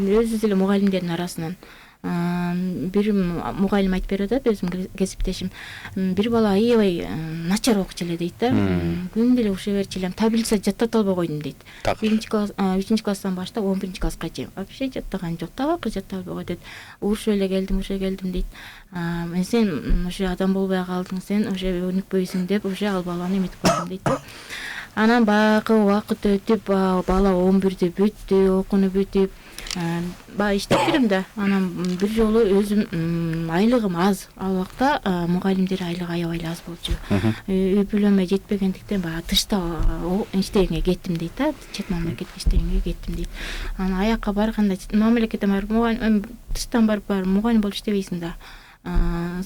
өзү деле мугалимдердин арасынан. Бир мугалим айтып берет, өзүм кесиптешим. Бир бала аябай начар окучу эле дейт да. Күн деле уруша берчү элем, таблица жаттата албай койдум дейт. 3 класстан баштап 11 класска чейин вообще жаттаган жок, табакы жаттап албай койду дейт. Урушуп эле келдим дейт. Сен ошо адам болбой калдың, сен ошо өнүкпөйсүң деп ошо ал баланы эметип койдум дейт. Анан баягы убакыт өтүп, бала 11-дө бүттү, окууну бүтүп, иштеп жүрөм да. Анан бир жолу өзүм айлыгым аз. Ал убакта мугалимдер айлыгы аябай аз болчу. Үй бүлөмө жетпегендиктен тышта иштегенге кеттим дейт да. Чет мамлекетке иштегенге кеттим дейт. Анан аякка барганда мамлекеттен барып мугалим, тыштан барып мугалим болуп иштебейсиң да.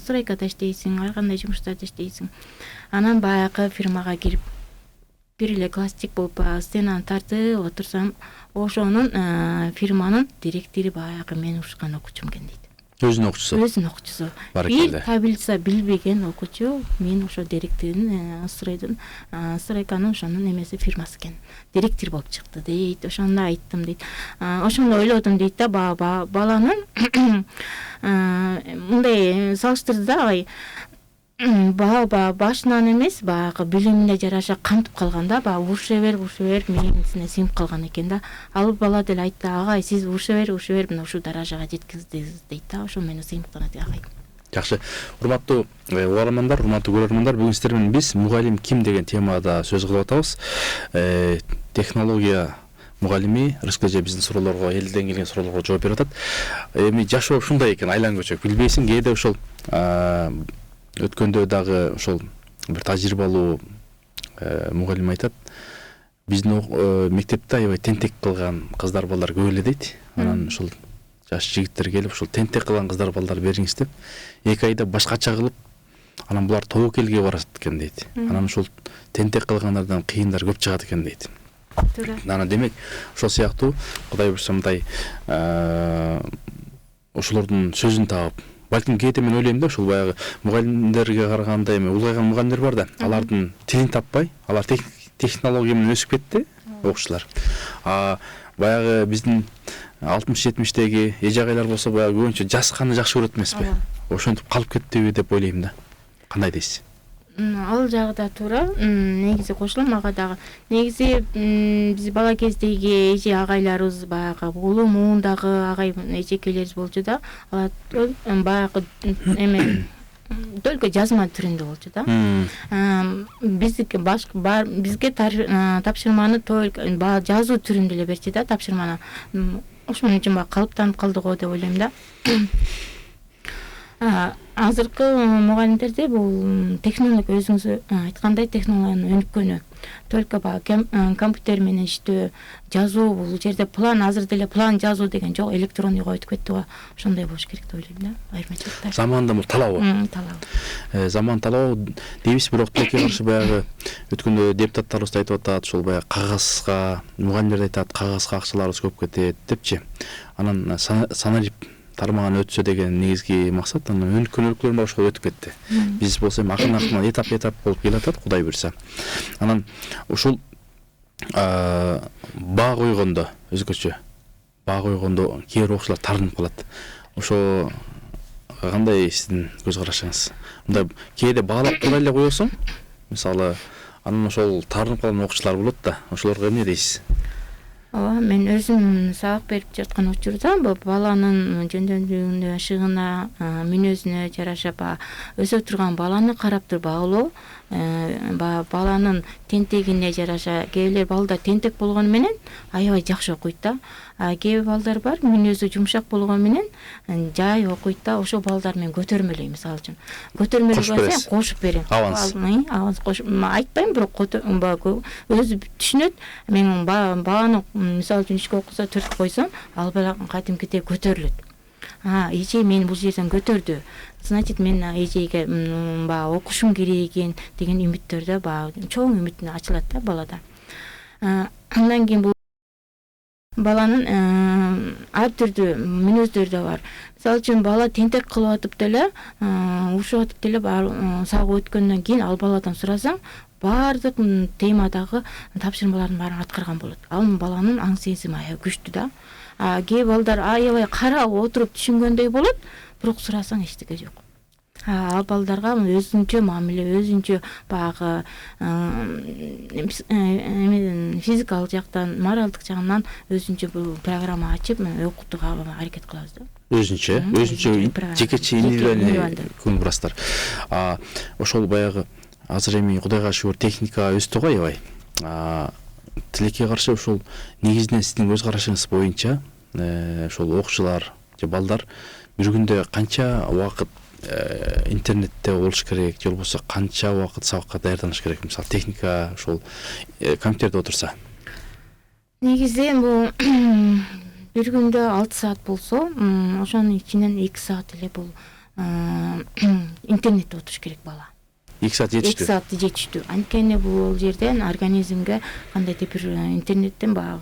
Стройкада иштейсиң, ар кандай жумуштарда иштейсиң. Анан баягы фирмага кирип бир эле классик болуп стенаны тартып отурсам, ошонун фирманын директори баягы мен урушкан окуучум экен дейт. Өзүнүн окуучусу. Бир таблица билбеген окуучу, мен ошо директордун стройканын ошонун эмеси фирмасы экен. Директор болуп чыкты дейт. Ошондо айттым дейт. Ошондо ойлодум дейт да, баланын мындай салыштырды да агай. Башынан эмес, баягы билимине жараша кантип калган да, уруша берип мээңисине сиңип калган экен да. Ал бала деле айтты, агай, сиз уруша берип мына ушул даражага жеткиздиңиз дейт да. Ошо мени сыймыктанат агай. Жакшы. Урматтуу угармандар, урматтуу көрөрмандар, бүгүн сиздер менен биз мугалим ким деген темада сөз кылып атабыз. Технология мугалими Рыскы эже биздин суроолорго, элден келген суроолорго жооп берип атат. Эми жашоо ушундай экен, айлан көчөк. Билбейсиң, кээде ошол өткөндө дагы ошол бир тажрыйбалуу мугалим айтат, биздин мектепте аябай тентек кылган кыздар балдар көп эле дейт. Анан ошол жаш жигиттер келип ошол тентек кылган кыздар балдар бериңиз деп 2 айда башкача кылып, анан булар тобокелге барат экен дейт. Анан ошол тентек кылгандардан кыйындар көп чыгат экен дейт. Анан демек ошол сыяктуу Кудай буйрса мындай ошолордун сөзүн таап, балким кээде мен ойлойм да, ушул баягы мугалимдерге караганда эми улгайган мугалимдер бар да, алардын тилин таппай, алар технология менен өсүп кетти, окуучулар. Баягы биздин 60-70-деги эже агайлар болсо баягы көбүнчө жасканы жакшы көрөт эмеспи? Ошентип калып кеттиби деп ойлойм да. Кандай дейсиз? Ал жагы да туура. Негизи кошулам ага дагы. Негизи биз бала кездеги эже агайларыбыз баягы улуу муундагы агай эжекелерибиз болчу да. Алар баягы эме только жазма түрүндө болчу да. Биздики бизге тапшырманы только жазуу түрүндө эле берчи да тапшырманы. Ошон үчүн калыптанып калды го деп ойлойм да. Азыркы мугалимдерде бул технология өзүңүз айткандай технологиянын өнүккөнү. Только компьютер менен иштөө, жазуу бул жерде план азыр деле план жазуу деген жок, электронныйга өтүп кетти го. Ошондой болуш керек деп ойлойм да. Айырмачылыктар. Заманда бул талабы. Талабы. Заман талабы дейбиз, бирок тилекке каршы баягы өткөндө депутаттарыбыз да айтып атат, ушул баягы кагазга, мугалимдер айтат, кагазга акчаларыбыз көп кетет депчи. Анан саналип тармаган өтсө деген негизги максат, анан өнүккөн өлкөлөр бар ошол өтүп кетти. Биз болсо эми акырын этап болуп келатат, Кудай буйрса. Анан ушул баа койгондо өзгөчө кээ бир окуучулар тартынып калат. Ошо кандай сиздин көз карашыңыз? Мындай кээде баалап тура эле коесуң, мисалы, анан ошол тартынып калган окуучулар болот да. Ошолорго эмне дейсиз? Ооба, мен өзүм сабак берип жаткан учурда баланын жөндөмдүгүнө, шыгына, мүнөзүнө жараша өсө турган баланы карап туруп багылоо, баланын тентегине жараша, кээ бир балдар тентек болгону менен аябай жакшы окуйт да. Кээ бир балдар бар, мүнөзү жумшак болгону менен жай окуйт да. Ошол балдар мен көтөрмөлөйм, мисалы үчүн. Көтөрмөлөйм, кошуп берем. Аванс кошуп айтпайм, бирок өзү түшүнөт. Мен баланы мисалы үчүн ишке окуса төрт койсом, ал бала кадимкидей көтөрүлөт. Эже мени бул жерден көтөрдү. Значит, мен эжеге окушум керек экен деген үмүттөрдө чоң үмүт ачылат да балада. Андан кийин бул баланын ар түрдүү мүнөздөрү да бар. Мисалы үчүн бала тентек кылып атып деле, урушуп атып деле сагып өткөндөн кийин ал баладан сурасаң, баардык темадагы тапшырмалардын баарын аткарган болот. Ал баланын аң сезими аябай күчтүү да. Кээ балдар аябай карап отуруп түшүнгөндөй болот, бирок сурасаң эчтеке жок. Ал балдарга өзүнчө мамиле, өзүнчө баягы физикалык жактан, моралдык жагынан өзүнчө бул программа ачып окутууга аракет кылабыз да. Өзүнчө жекече индивидуальный көңүл бурасыздар. Ошол баягы азыр эми Кудайга шүгүр техника өстү го аябай. Тилекке каршы ушул негизинен сиздин көз карашыңыз боюнча ошол окуучулар же балдар бир күндө канча убакыт интернетте болуш керек, же болбосо канча убакыт сабакка даярданыш керек, мисалы техника ошол компьютерде отурса? Негизи бул бир күндө 6 саат болсо, ошонун ичинен 2 саат эле бул интернетте отуруш керек бала. 2 саат жетиштүү. 2 саат жетиштүү. Анткени бул жерден организмге кандайдыр бир интернеттен багы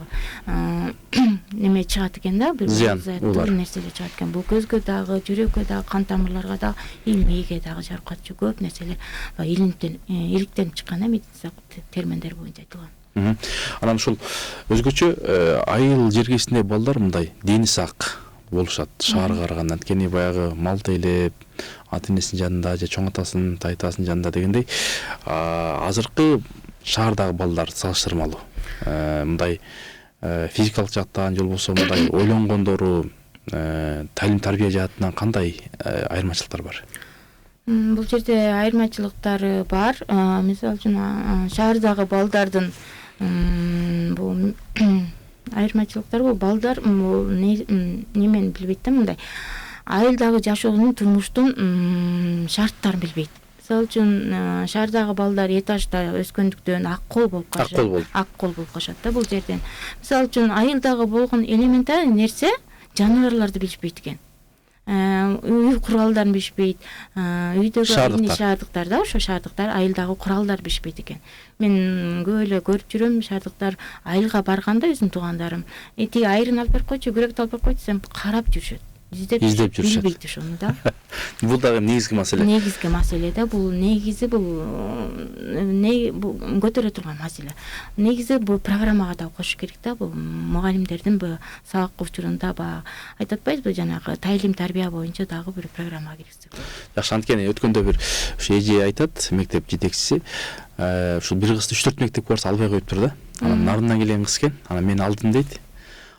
неме чыгат экен да, бир нерселер чыгат экен. Бул көзгө дагы, жүрөккө дагы, кан тамырларга дагы, мээге дагы жаркат, көп нерселер иликтенип чыккан, медицина терминдер боюнча айтылган. Анан ушул өзгөчө айыл жергесинде балдар мындай дени сак болушат шаарга караганда. Анткени баягы мал тейлеп, ата энесинин жанында же чоң атасынын, тайтасынын жанында дегендей, азыркы шаардагы балдар салыштырмалуу мындай физикалык жактан же болбосо мындай ойлонгондору, талим тарбия жаатынан кандай айырмачылыктар бар? Бул жерде айырмачылыктары бар. Мисалы үчүн шаардагы балдардын бул айырмачылыктар бул балдар немени билбейт да, мындай айылдагы жашоонун, турмуштун шарттарын билбейт. Мисалы үчүн шаардагы балдар этажда өскөндүктөн ак кол болуп калышат да бул жерден. Мисалы үчүн айылдагы болгон элементарный нерсе жаныбарларды билишпейт экен. Үй куралдарын билишпейт. Үйдөгү шаардыктар да, ошо шаардыктар айылдагы куралдар билишпейт экен. Мен көп эле көрүп жүрөм, шаардыктар айылга барганда өзүмдүн туугандарым, тиги айрын алып берип койчу, күрөктү алып берип койчу десем, карап жүрүшөт. Издеп жүрүшөт. Билбейт ошону да. Бул дагы негизги маселе. Негизги маселе да, бул негизи бул көтөрө турган маселе. Негизи бул программага да кошуш керек да, бул мугалимдердин бул сабак учурунда айтып атпайбызбы, жанагы талим тарбия боюнча дагы бир программа киргизсек. Жакшы, анткени өткөндө бир ушу эже айтат, мектеп жетекчиси, ушу бир кызды 3-4 мектепке барса албай коюптур да. Анан нарынан келген кыз экен, анан мен алдым дейт.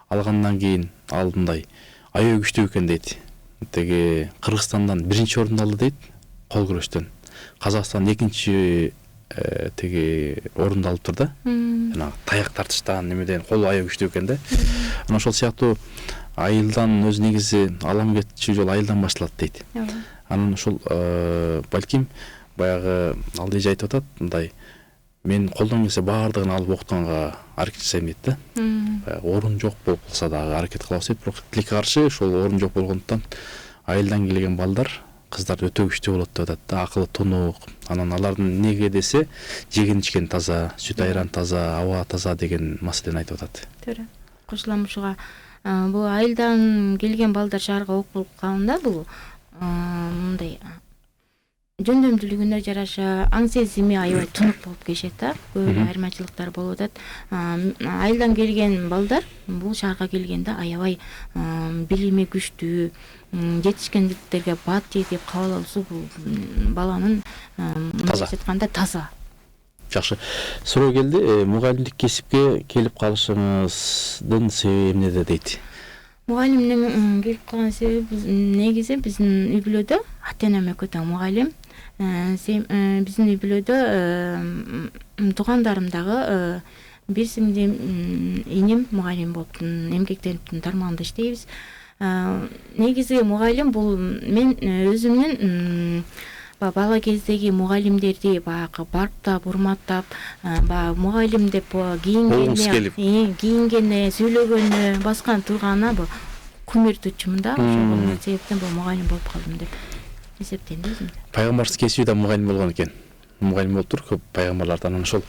Алгандан кийин алдымдай аябай күчтүү экен дейт. Теги Кыргызстандан 1-орунду алды дейт. кол күрөштөн Казакстан экинчи теги орунду алып тур да. Жана таяк тартыштан немеден кол аябай күчтүү экен да. Анан ошол сыяктуу айылдан өз негизи алам кетчү жол айылдан башталат дейт. Анан ошол балким баягы алды эже айтып атат, мындай мен колдон келсе баардыгын алып окутганга аракет жасайм дейт да. Баягы орун жок болуп калса дагы аракет кылабыз дейт, бирок тилекке каршы ошол орун жок болгондуктан айылдан келген балдар, кыздар өтө күчтүү болот деп атат да, акылы тунук. Анан алардын эмнеге десе, жеген ичкен таза, сүт айран таза, аба таза деген маселени айтып атат. Туура. Кошулам ушуга бул айылдан келген балдар шаарга окуп калганда бул мындай жөндөмдүүлүгүнө жараша аң сезими аябай тунук болуп келишет да. Көп айырмачылыктар болуп атат. Айылдан келген балдар бул шаарга келгенде аябай билими күчтүү, жетишкендиктерге бат деп кабыл алуусу бул баланын мындайча айтканда таза. Жакшы. Суроо келди. Мугалимдик кесипке келип калышыңыздын себеби эмнеде дейт? Мугалимдин келип калган себеби негизи биздин үй бүлөдө ата-энем экөө тең мугалим. Биздин үй бүлөдө туугандарым дагы бир сиңдим иним мугалим болуп эмгектенип тармагында иштейбиз. Негизи мугалим бул мен өзүмдүн бала кездеги мугалимдерди баягы барктап, урматтап, мугалим деп кийингене, сүйлөгөнү, баскан турганы бул кумир тутчумун да. Ошол себептен бул мугалим болуп калдым деп эсептейм да өзүмдү. Пайгамбарыбыз кесиби да мугалим болгон экен. Мугалим болуптур көп пайгамбарлардан. Анан ошол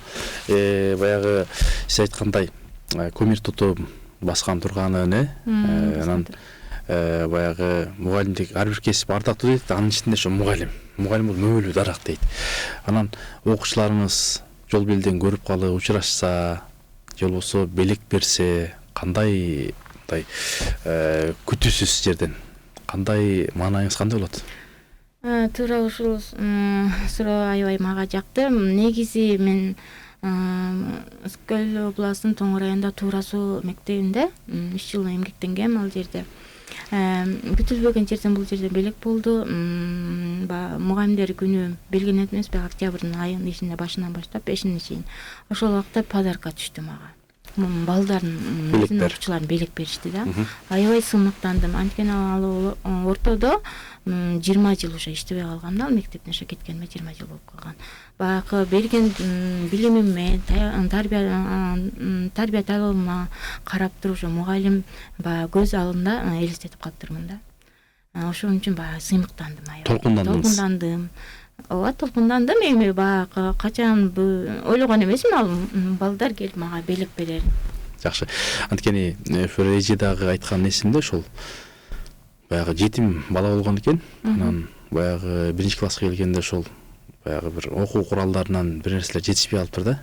баягы сиз айткандай кумир тутуп баскан турганы анан баягы мугалимдик ар бир кесип ардактуу дейт, анын ичинде ошо мугалим бул мөөлүү дарак дейт. Анан окуучуларыңыз жол белден көрүп калып учурашса, же болбосо белек берсе, кандай мындай күтүүсүз жерден кандай маанайыңыз кандай болот? Туура ушул суроо аябай мага жакты. Негизи мен Өскөл областынын Тоң районунда Туура суу мектебинде 3 жыл эмгектенгем ал жерде. Бүтүлбөгөн жерден бул жерде белек болду. Мугалимдер күнү белгиленип эмеспи, октябрдын айынын ичинде башынан баштап 5-ине чейин. Ошол убакта подарка түштү мага. Балдардын окуучуларын белек беришти да. Аябай сыймыктандым. Анткени ал ортодо 20 жыл уже иштебей калгам да, мектептен ошо кеткениме 20 жыл болуп калган. Баягы берген билимиме, тарбия талабыма карап туруп ошо мугалим көз алдында элестетип калыптырмын да. Ошон үчүн сыймыктандым аябай. Толкундандым. Ооба, толкундандым. Эми баягы качан ойлогон эмесмин ал балдар келип мага белек берерин. Жакшы. Анткени Фөрежи дагы айткан эсимде ошол баягы жетим бала болгон экен. Анан баягы 1-класска келгенде ошол баягы бир окуу куралдарынан бир нерселер жетишпей калыптыр да.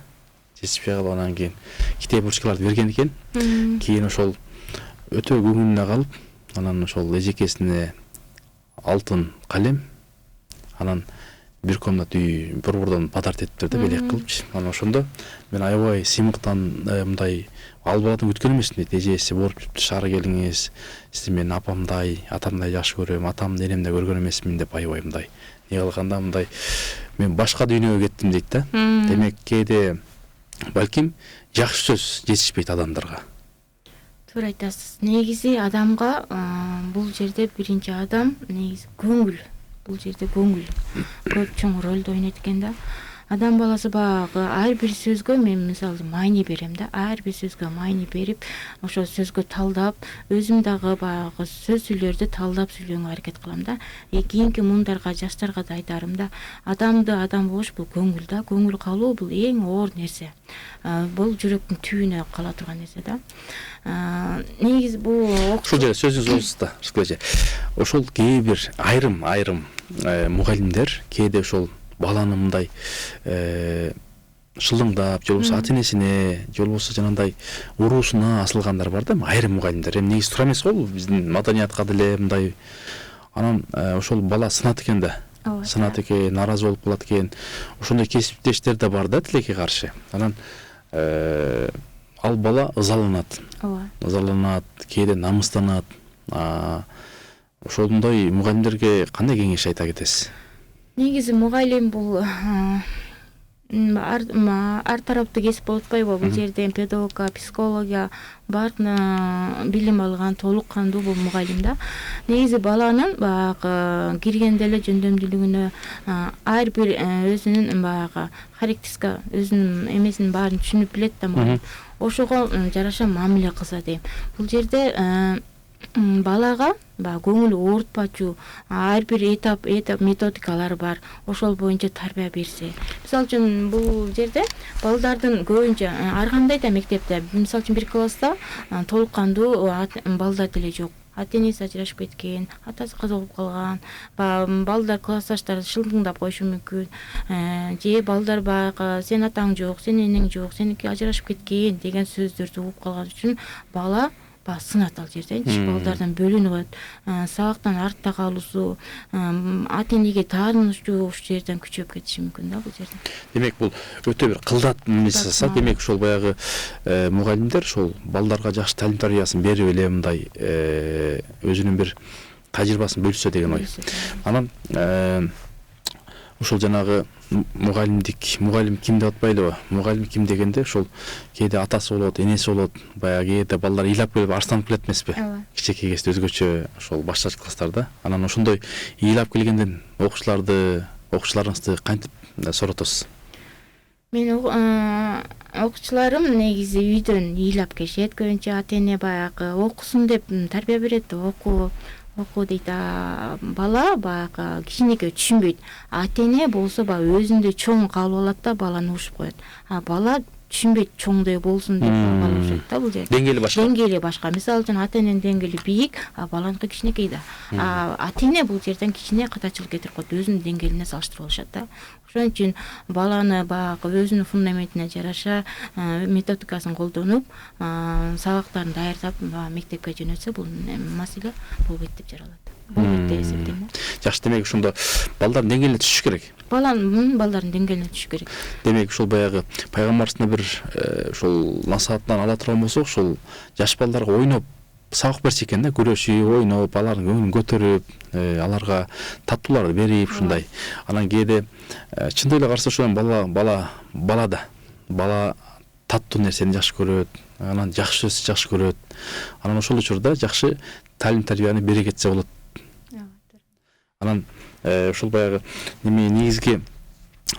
Жетишпей калып анан кийин китеп ручкаларды берген экен. Кийин ошол өтө көңүлүнө калып, анан ошол эжекесине алтын калем, анан бир комнат үй борбордон подарок этиптир да, белек кылыпчы. Анан ошондо мен аябай сыймыктан мындай ал баладан күткөн эмесмин дейт. Эжеси боруп шаарга келиңиз, сизди мен апамдай, атамдай жакшы көрөм, атамды энемдей көргөн эмесмин деп аябай мындай не кылганда мындай мен башка дүйнөгө кеттим дейт да. Демек кээде балким жакшы сөз жетишпейт адамдарга. Туура айтасыз. Негизи адамга бул жерде биринчи адам негизи көңүл. Бул жерде көңүл көп чоң ролду ойнойт экен да. Адам баласы баягы ар бир сөзгө мен мисалы маани берем да. Ар бир сөзгө маани берип, ошол сөзгө талдап, өзүм дагы баягы сөздүлөрдү талдап сүйлөгөнгө аракет кылам да. Кийинки муңдарга, жаштарга да айтарым да. Адамды адам болуш бул көңүл да. Көңүл калуу бул эң оор нерсе. Бул жүрөктүн түбүнө кала турган нерсе да. Негизи бул ошол жерде сөзүңүз болсузда, Рыскелже. Ошол кээ бир айрым мугалимдер кээде ошол баланы мындай шылыңдап, же болбосо ата-энесине, же болбосо жанагындай уруусуна асылгандар бар да, айрым мугалимдер. Эми негизи туура эмес го бул биздин маданиятка деле мындай. Анан ошол бала сынат экен да. Сынат экен, нааразы болуп калат экен. Ошондой кесиптештер да бар да тилекке каршы. Анан ал бала ызаланат. Ызаланат, кээде намыстанат. Ошондой мугалимдерге кандай кеңеш айта кетесиз? негизи мугалим бул ар тараптуу кесип болуп атпайбы? Бул жерде педагогика, психология баардык билим алган толук кандуу бул мугалим да. Негизи баланын баягы киргенде эле жөндөмдүүлүгүнө ар бир өзүнүн баягы характеристика, өзүнүн эмесин баарын түшүнүп билет да мугалим. Ошого жараша мамиле кылса дейм. Бул жерде балага көңүл оорутпачу ар бир этап методикалар бар. Ошол боюнча тарбия берсе. Мисалы үчүн бул жерде балдардын көбүнчө ар кандай да мектепте, мисалы үчүн бир класста толук кандуу балдар деле жок. Ата-энеси ажырашып кеткен, атасы каза болуп калган, балдар классташтары шылдыңдап коюшу мүмкүн. Же балдар баягы сен атаң жок, сен энең жок, сеники ажырашып кеткен деген сөздөрдү угуп калган үчүн бала сынат ал жерденчи, балдардан бөлүнүп атат. Сабактан артта калуусу, ата-энеге таарынычу ушул жерден күчөп кетиши мүмкүн да бул жерде. Демек бул өтө бир кылдат мисса. Демек ошол баягы мугалимдер ошол балдарга жакшы талим тарбиясын берип эле мындай өзүнүн бир тажрыйбасын бөлүшсө деген ой. Анан ошол жанагы мугалим ким деп атпайлыбы? Мугалим ким дегенде ошол кээде атасы болот, энеси болот, баягы кээде балдар ыйлап келип арстанып келет эмеспи? Кичинекей кезде өзгөчө ошол башталгыч класстарда. Анан ошондой ыйлап келгенден окуучуларыңызды кантип соротосуз? Мен окуучуларым негизи үйдөн ыйлап келишет. Көбүнчө ата-эне баягы окусун деп тарбия берет. Оку дейт. Бала баягы кичинекей түшүнбөйт. Ата-эне болсо өзүндөй чоң кабыл алат да баланы угушуп коет. Бала түшүнбөйт, чоңдой болсун деп кабыл да бул жерде. Деңгээли башка. Мисалы үчүн ата-эненин деңгээли бийик, баланыкы кичинекей да. Ата-эне бул жерден кичине катачылык кетирип коет, өзүнүн деңгээлине салыштырып алышат да. Ошон үчүн баланы баягы өзүнүн фундаментине жараша методикасын колдонуп, сабактарын даярдап мектепке жөнөтсө бул маселе болбойт деп жаралат. Болбойт деп эсептейм. Жакшы, демек ошондо балдардын деңгээлине түшүш керек. Балдардын деңгээлине түшүш керек. Демек ошол баягы пайгамбарыбыздын бир ошол насаатынан ала турган болсок, ошол жаш балдарга ойноп сабак берсе экен да, күрөшүп, ойноп, алардын көңүлүн көтөрүп, аларга таттууларды берип ушундай. Анан кээде чындап эле караса ошол бала таттуу нерсени жакшы көрөт, анан жакшы сөздү жакшы көрөт. Анан ошол учурда жакшы талим тарбияны бере кетсе болот. Анан ошол баягы негизги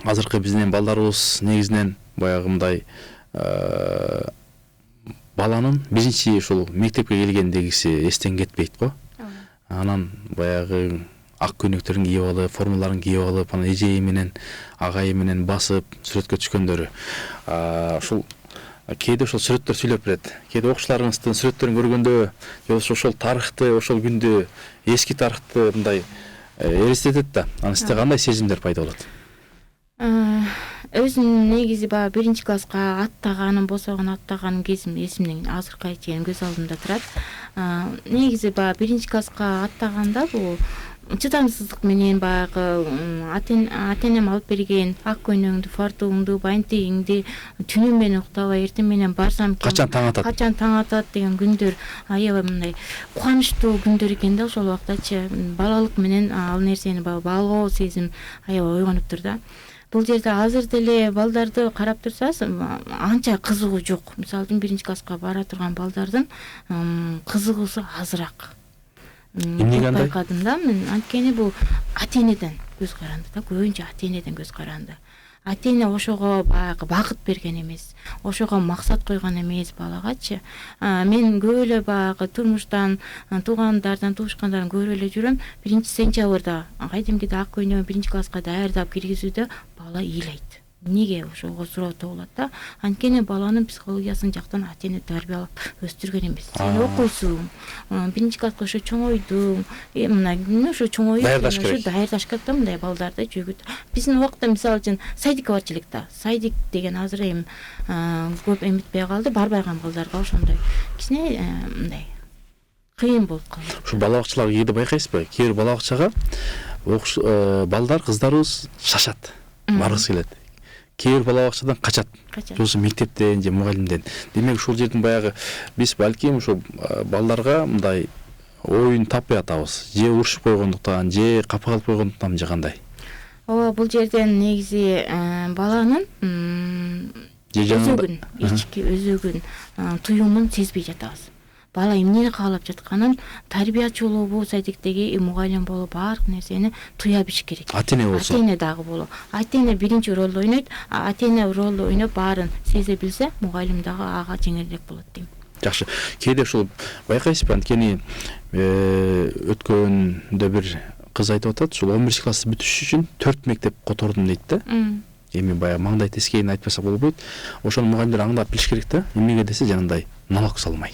азыркы биздин балдарыбыз негизинен баягы мындай баланын биринчи ушул мектепке келгендегиси эстен кетпейт го. Анан баягы ак көйнөктөрүн кийип алып, формаларын кийип алып, анан эжеи менен агайы менен басып сүрөткө түшкөндөрү. Ушул кээде ошол сүрөттөр сүйлөп берет. Кээде окуучуларыңыздын сүрөттөрүн көргөндө, же ошол тарыхты, ошол күндү, эски тарыхты мындай элестетет да. Анан сизде кандай сезимдер пайда болот? Өзүм негизи биринчи класска аттаганым, босогон аттаганым кезим эсимден азыркыга чейин көз алдымда турат. Негизи биринчи класска аттаганда бул чыдамсыздык менен баягы ата-энем алып берген ак көйнөгүңдү, фартугуңду, бантигиңди түнү менен уктабай эртең менен барсам качан таң атат деген күндөр аябай мындай кубанычтуу күндөр экен да. Ошол убактачы балалык менен ал нерсени баалоо сезим аябай ойгонуптур да. Бул жерде азыр деле балдарды карап турсаңыз анча кызыгуу жок. Мисалы үчүн биринчи класска бара турган балдардын кызыгуусу азыраак. Эмнеге андай? Байкадым да мен, анткени бул ата-энеден көз каранды да, көбүнчө ата-энеден көз каранды. Ата-эне ошого баягы багыт берген эмес, ошого максат койгон эмес балагачы. Мен көп эле баягы турмуштан, туугандардан, туушкандардан көрүп эле жүрөм. 1-сентябрда кайдимкиде ак көйнөгүн биринчи класска даярдап киргизүүдө бала ыйлайт. Неге ошого суроо туулат да? Анткени баланын психологиясын жактан ата-эне тарбиялап өстүргөн эмес. Сен окуйсуң, биринчи класска ошо чоңойдуң, мына ошо чоңоюп, даярдаш керек да мындай балдарды жөгүт. Биздин убакта мисалы үчүн садик бар элек да. Садик деген азыр эми көп эметпей калды, барбай калган балдарга ошондой кичине мындай кыйын болуп калды. Ушу бала бакчаларга кээде байкайсызбы? Кээ бир бала бакчага балдар, кыздарыбыз шашат, баргысы келет. Кээ бир бала бакчадан качат. Болсо мектептен же мугалимден. Демек ушул жердин баягы биз балким ушул балдарга мындай оюн таппай атабыз. Же урушуп койгондуктан, же капа калып койгондуктан, же кандай? ооба, бул жерден негизи баланын өзөгүн, ички өзөгүн, туюмун сезбей жатабыз. Бала эмнени каалап жатканын, тарбиячылуубу, садиктеги мугалим болуп баардык нерсени туя билиш керек. Ата-эне болсо. Ата-эне дагы болот. Ата-эне биринчи ролду ойнойт. Ата-эне ролду ойноп баарын сезе билсе, мугалим дагы ага жеңилирээк болот дейм. Жакшы. Кээде ушул байкайсызбы, анткени өткөндө бир кыз айтып атат, ушул 11 класс бүтүш үчүн 4 мектеп котордум дейт да. Эми баягы маңдай тескейин айтпаса болбойт. Ошону мугалимдер аңдап билиш керек да. Эмнеге десе жанагындай налог салмай.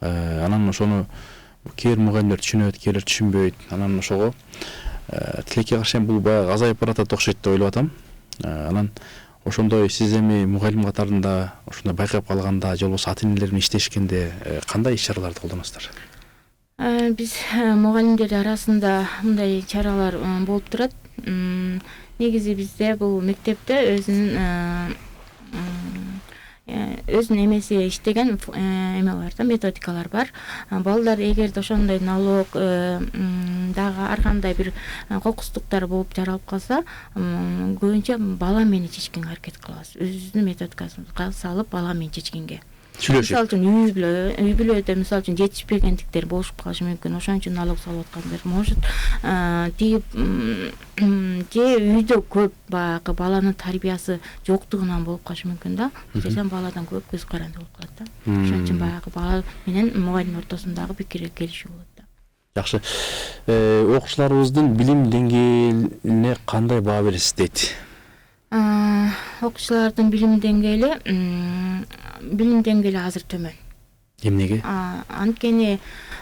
Анан ошону кээ мугалимдер түшүнөт, кээрлер түшүнбөйт. Анан ошого тилекке каршы бул баягы азайып баратат окшойт деп ойлоп атам. Анан ошондой сиз эми мугалим катарында ошондой байкап калганда, же болбосо ата-энелер менен иштешкенде кандай иш-чараларды колдоносуздар? Биз мугалимдер арасында мындай чаралар болуп турат. Негизи бизде бул мектепте өзүнүн эмеси иштеген эме бар да, методикалар бар. Балдар эгерде ошондой налог дагы ар кандай бир кокустуктар болуп жаралып калса, көбүнчө бала менен чечкенге аракет кылабыз. Өзүбүздүн методикабызга салып бала менен чечкенге. Мисалы үчүн үй бүлөдө мисалы үчүн жетишпегендиктер болушуп калышы мүмкүн. Ошон үчүн налог салып аткандар. Может, тиги же үйдө көп баягы баланын тарбиясы жоктугунан болуп калышы мүмкүн да. Жашан баладан көп көз каранды болуп калат да. Ошон үчүн баягы бала менен мугалим ортосундагы пикир келишүү болот да. Жакшы. Окуучуларыбыздын билим деңгээлине кандай баа бересиз дейт? Окуучулардын билим деңгээли азыр төмөн. Эмнеге? Анткени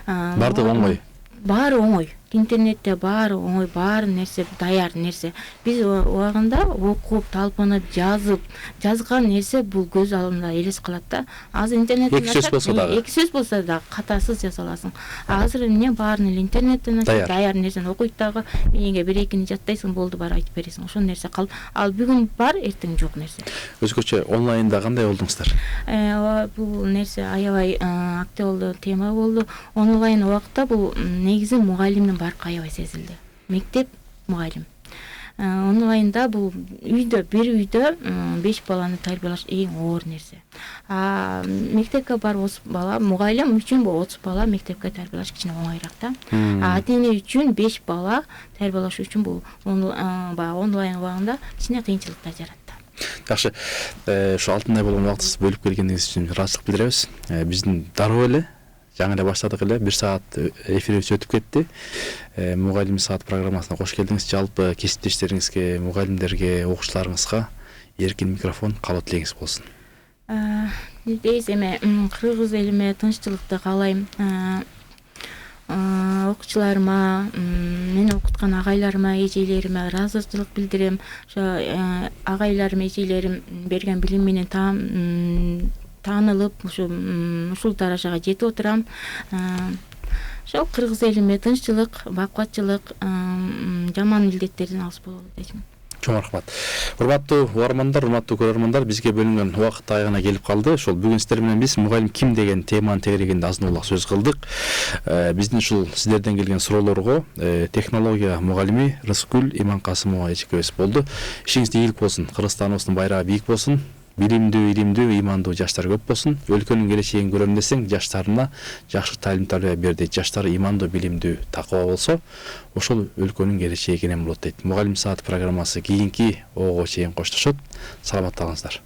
баардыгы оңой. Баары оңой. Интернетте баары оңой, баары нерсе даяр нерсе. Биз убагында окуп, талпынып, жазган нерсе бул көз алдында элес калат да. Азыр интернеттен эки сөз болсо дагы катасыз жаза аласың. Азыр эмне баарын эле интернеттен даяр нерсени окуйт дагы, мениңге бир экини жаттайсың, болду бар айтып бересиң. Ошол нерсе калып, ал бүгүн бар, эртең жок нерсе. Өзгөчө онлайнда кандай болдуңуздар? Бул нерсе аябай актуалдуу тема болду. Онлайн убакта бул негизи мугалимдин баркы аябай сезилди. Мектеп, мугалим. Онлайнда бул бир үйдө 5 баланы тарбиялаш эң оор нерсе. Мектепке барып 30 бала, мугалим үчүн бул 30 бала мектепке тарбиялаш кичине оңоюраак да. Ата-эне үчүн 5 бала тарбиялаш үчүн бул онлайн убагында кичине кыйынчылыктар жаратты. Жакшы. Ошо алтындай болгон убактыбызды бөлүп келгениңиз үчүн ыраазычылык билдиребиз. Биздин дароо эле жаңы эле баштадык эле, 1 саат эфирибиз өтүп кетти. Мугалим саат программасына кош келдиңиз. Жалпы кесиптештериңизге, мугалимдерге, окуучуларыңызга эркин микрофон каалоо тилегиңиз болсун. Дейс эме кыргыз элиме тынччылыкты каалайм. Окуучуларыма, мени окуткан агайларыма, эжелериме ыраазычылык билдирем. Ошо агайларым, эжелерим берген билим менен таанылып, ушул даражага жетип отурам. Ошо кыргыз элиме тынччылык, бакубатчылык, жаман илдеттерден алыс бололу дейм. Чоң рахмат. Урматтуу угармандар, урматтуу көрөрмандар, бизге бөлүнгөн убакыт айгына келип калды. Ошол бүгүн сиздер менен биз мугалим ким деген теманы тегерегинде азын-аулак сөз кылдык. Биздин ушул сиздерден келген суроолорго технология мугалими Рыскүл Иманкасымова эжекебиз болду. Ишиңиз ийгилик болсун. Кыргызстаныбыздын байрагы бийик болсун. Билимдүү, илимдүү, ыймандуу жаштар көп болсун. Өлкөнүн келечегин көрөм десең, жаштарына жакшы таалим тарбия бер дейт. Жаштары ыймандуу, билимдүү, такыба болсо, ошол өлкөнүн келечеги кенен болот дейт. Мугалим саат программасы кийинки ого чейин коштошот. Саламатта калыңыздар.